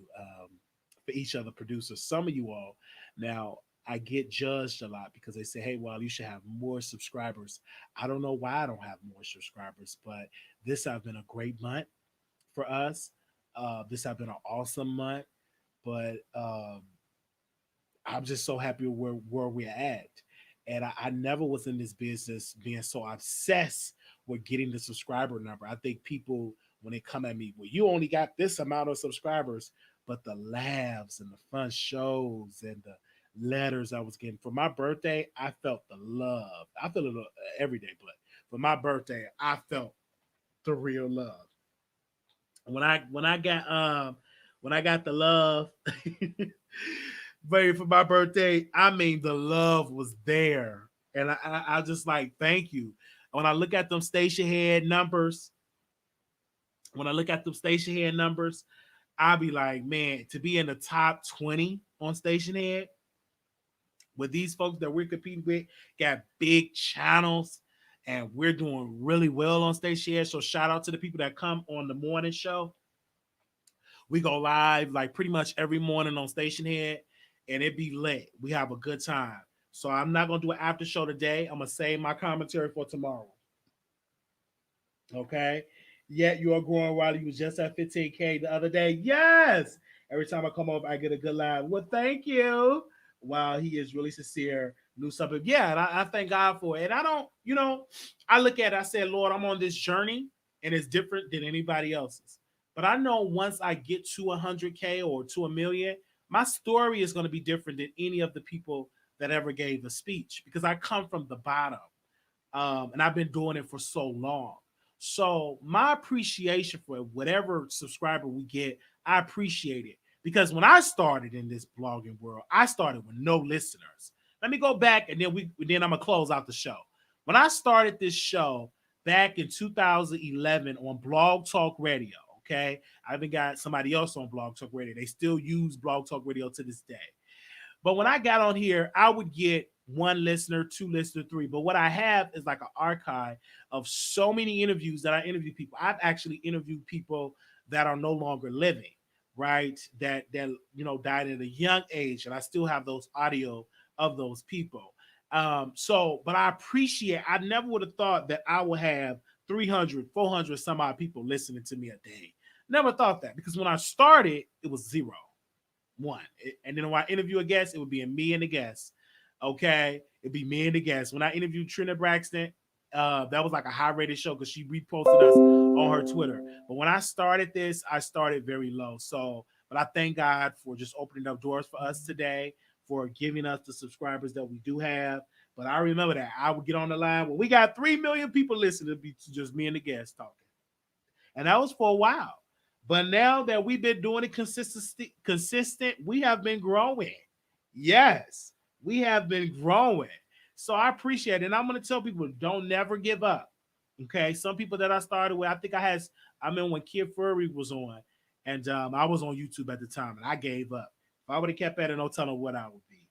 for each other producers. Some of you all, now I get judged a lot because they say, hey, well, you should have more subscribers. I don't know why I don't have more subscribers, but this has been a great month for us. This has been an awesome month, but I'm just so happy where we're at. And I never was in this business being so obsessed with getting the subscriber number. I think people, when they come at me, well, you only got this amount of subscribers, but the laughs and the fun shows and the letters I was getting for my birthday, I felt the love. I feel it every day, but for my birthday, I felt the real love. When I got the love, baby, for my birthday, I mean the love was there, and I just like thank you. When I look at them station head numbers, I'll be like, man, to be in the top 20 on station head with these folks that we're competing with, got big channels, and we're doing really well on station head. So shout out to the people that come on the morning show. We go live like pretty much every morning on Station Head, and it be lit. We have a good time. So I'm not gonna do an after show today. I'm gonna save my commentary for tomorrow. Okay. Yet you are growing while you was just at 15K the other day. Yes. Every time I come over, I get a good laugh. Well, thank you. Wow, he is really sincere. New something. Yeah, and I thank God for it. And I don't, I look at it, I said, Lord, I'm on this journey, and it's different than anybody else's. But I know once I get to 100K or to a million, my story is going to be different than any of the people that ever gave a speech because I come from the bottom, and I've been doing it for so long. So my appreciation for whatever subscriber we get, I appreciate it because when I started in this blogging world, I started with no listeners. Let me go back, and then I'm gonna close out the show. When I started this show back in 2011 on Blog Talk Radio. Okay, I even got somebody else on Blog Talk Radio. They still use Blog Talk Radio to this day. But when I got on here, I would get one listener, two listener, three. But what I have is like an archive of so many interviews that I interview people. I've actually interviewed people that are no longer living, right? That died at a young age, and I still have those audio of those people. But I appreciate. I never would have thought that I would have 300, 400 some odd people listening to me a day. Never thought that because when I started, it was 0, 1. And then when I interview a guest, it would be me and the guest. Okay. It'd be me and the guest. When I interviewed Trina Braxton, that was like a high rated show because she reposted us on her Twitter. But when I started this, I started very low. But I thank God for just opening up doors for us today, for giving us the subscribers that we do have. But I remember that I would get on the line when we got 3 million people listening to just me and the guests talking. And that was for a while. But now that we've been doing it consistent, we have been growing. Yes, we have been growing. So I appreciate it. And I'm going to tell people, don't never give up. Okay. Some people that I started with, I remember when Kid Fury was on, and I was on YouTube at the time, and I gave up. If I would have kept at it, no telling what I would be.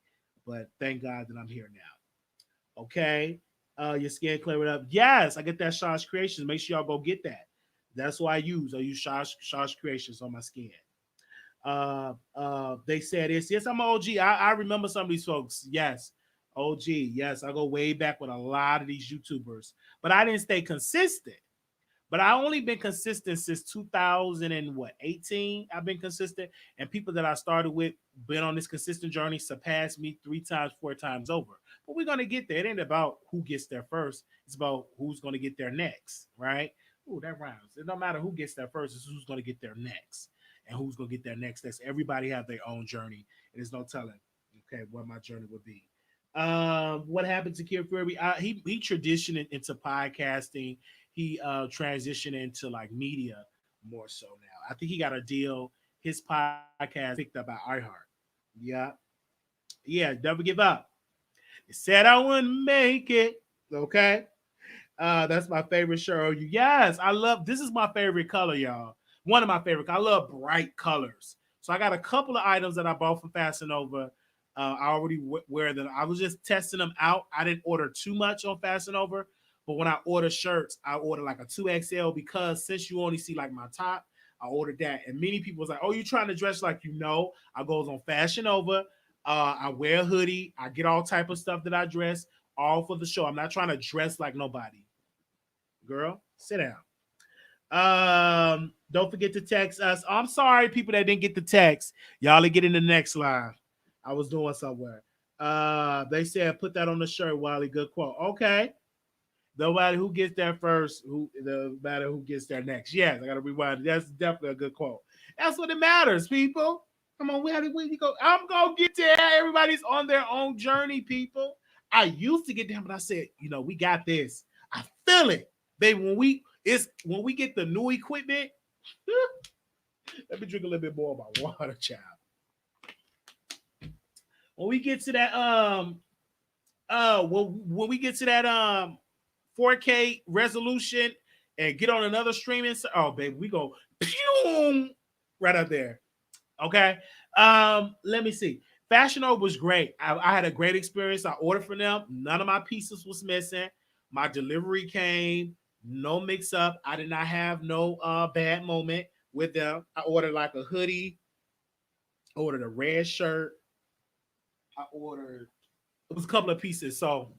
But thank God that I'm here now. Okay. Your skin clear it up. Yes, I get that Shaw's Creations. Make sure y'all go get that. That's what I use. I use Shaw's Creations on my skin. They said this. Yes, I'm an OG. I remember some of these folks. Yes. OG. Yes, I go way back with a lot of these YouTubers. But I didn't stay consistent. But I only been consistent since 2018. I've been consistent. And people that I started with, been on this consistent journey, surpassed me 3 times, 4 times over. But we're going to get there. It ain't about who gets there first. It's about who's going to get there next, right? Ooh, that rhymes. It don't matter who gets there first. It's who's going to get there next. And who's going to get there next. That's everybody have their own journey. And there's no telling, okay, what my journey would be. What happened to Kid Fury? He transitioned into podcasting. He transitioned into like media more so now. I think he got a deal. His podcast picked up by iHeart. Yeah. Yeah, never give up. He said I wouldn't make it. Okay. That's my favorite show. Yes, I love this is my favorite color, y'all. One of my favorite. I love bright colors. So I got a couple of items that I bought from Fashion Nova. I already wear them. I was just testing them out. I didn't order too much on Fashion Nova, but when I order shirts, I order like a 2XL because since you only see like my top, I ordered that. And many people was like, "Oh, you trying to dress like you know?" I goes on Fashion Nova. I wear a hoodie. I get all type of stuff that I dress all for the show. I'm not trying to dress like nobody. Girl, sit down. Don't forget to text us. I'm sorry, people that didn't get the text. Y'all will get in the next live. I was doing somewhere. They said put that on the shirt, Wiley. Good quote. Okay. Nobody who gets there first, the matter who gets there next. Yes, I gotta rewind. That's definitely a good quote. That's what it matters, people. Come on, where you go? I'm gonna get there. Everybody's on their own journey, people. I used to get there, but I said, we got this. I feel it, baby. When we get the new equipment, let me drink a little bit more of my water, child. When we get to that, when we get to that 4K resolution and get on another streaming, oh baby, we go pew right up there. Okay. Let me see. Fashion Nova was great. I had a great experience. I ordered from them. None of my pieces was missing. My delivery came. No mix up. I did not have no bad moment with them. I ordered like a hoodie. I ordered a red shirt. It was a couple of pieces. So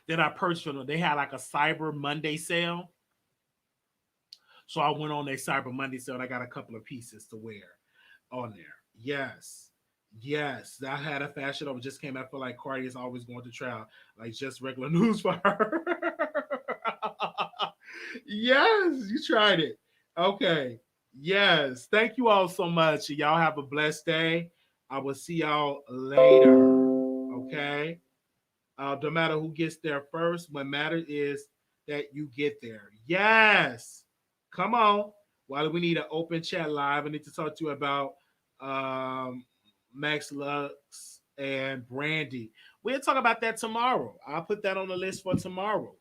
then I purchased them. They had like a Cyber Monday sale. So I went on their Cyber Monday sale and I got a couple of pieces to wear on there. Yes. I had a Fashion Nova just came out. I feel like Cardi is always going to trial. Like just regular news for her. Yes, you tried it. Okay. Yes. Thank you all so much. Y'all have a blessed day. I will see y'all later. Okay. No matter who gets there first, what matters is that you get there. Yes. Come on. While we need an open chat live, I need to talk to you about Max Lux and Brandy. We'll talk about that tomorrow. I'll put that on the list for tomorrow.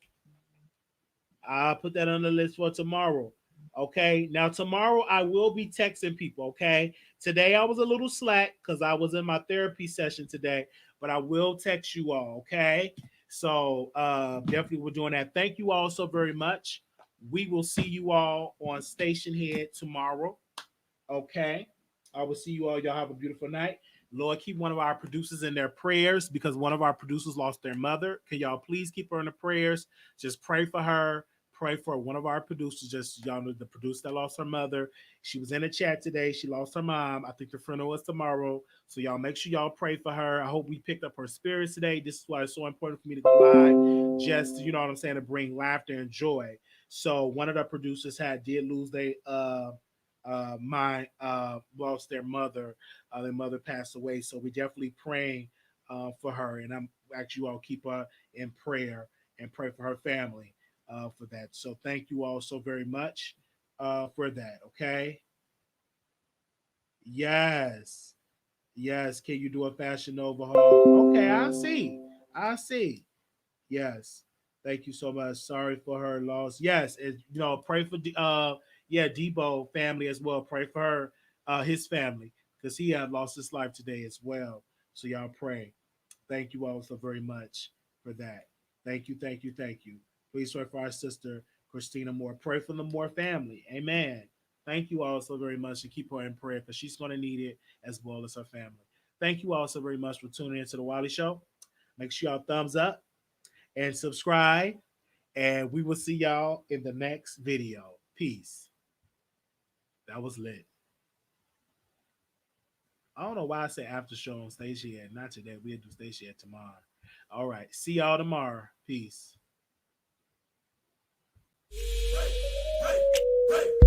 Okay. Now, tomorrow I will be texting people. Okay. Today I was a little slack because I was in my therapy session today, but I will text you all. Okay. So definitely we're doing that. Thank you all so very much. We will see you all on Station Head tomorrow. Okay. I will see you all. Y'all have a beautiful night. Lord, keep one of our producers in their prayers because one of our producers lost their mother. Can y'all please keep her in the prayers? Just pray for her. Pray for one of our producers. Just y'all know the producer that lost her mother. She was in the chat today. She lost her mom. I think the funeral is tomorrow. So y'all make sure y'all pray for her. I hope we picked up her spirits today. This is why it's so important for me to go live. Just, you know what I'm saying, to bring laughter and joy. So one of the producers did lose lost their mother. Their mother passed away. So we definitely praying for her. And I'm actually you all keep her in prayer and pray for her family for that. So thank you all so very much for that. Okay. Yes. Can you do a Fashion Nova haul? Okay. I see. Yes. Thank you so much. Sorry for her loss. Yes. Pray for Debo family as well. Pray for her, his family, because he had lost his life today as well. So y'all pray. Thank you all so very much for that. Thank you. Please pray for our sister, Christina Moore. Pray for the Moore family. Amen. Thank you all so very much and keep her in prayer because she's going to need it as well as her family. Thank you all so very much for tuning into the Wiley Show. Make sure y'all thumbs up and subscribe. And we will see y'all in the next video. Peace. That was lit. I don't know why I say after show on Station Head. Not today. We'll do Station Head tomorrow. All right. See y'all tomorrow. Peace. Hey.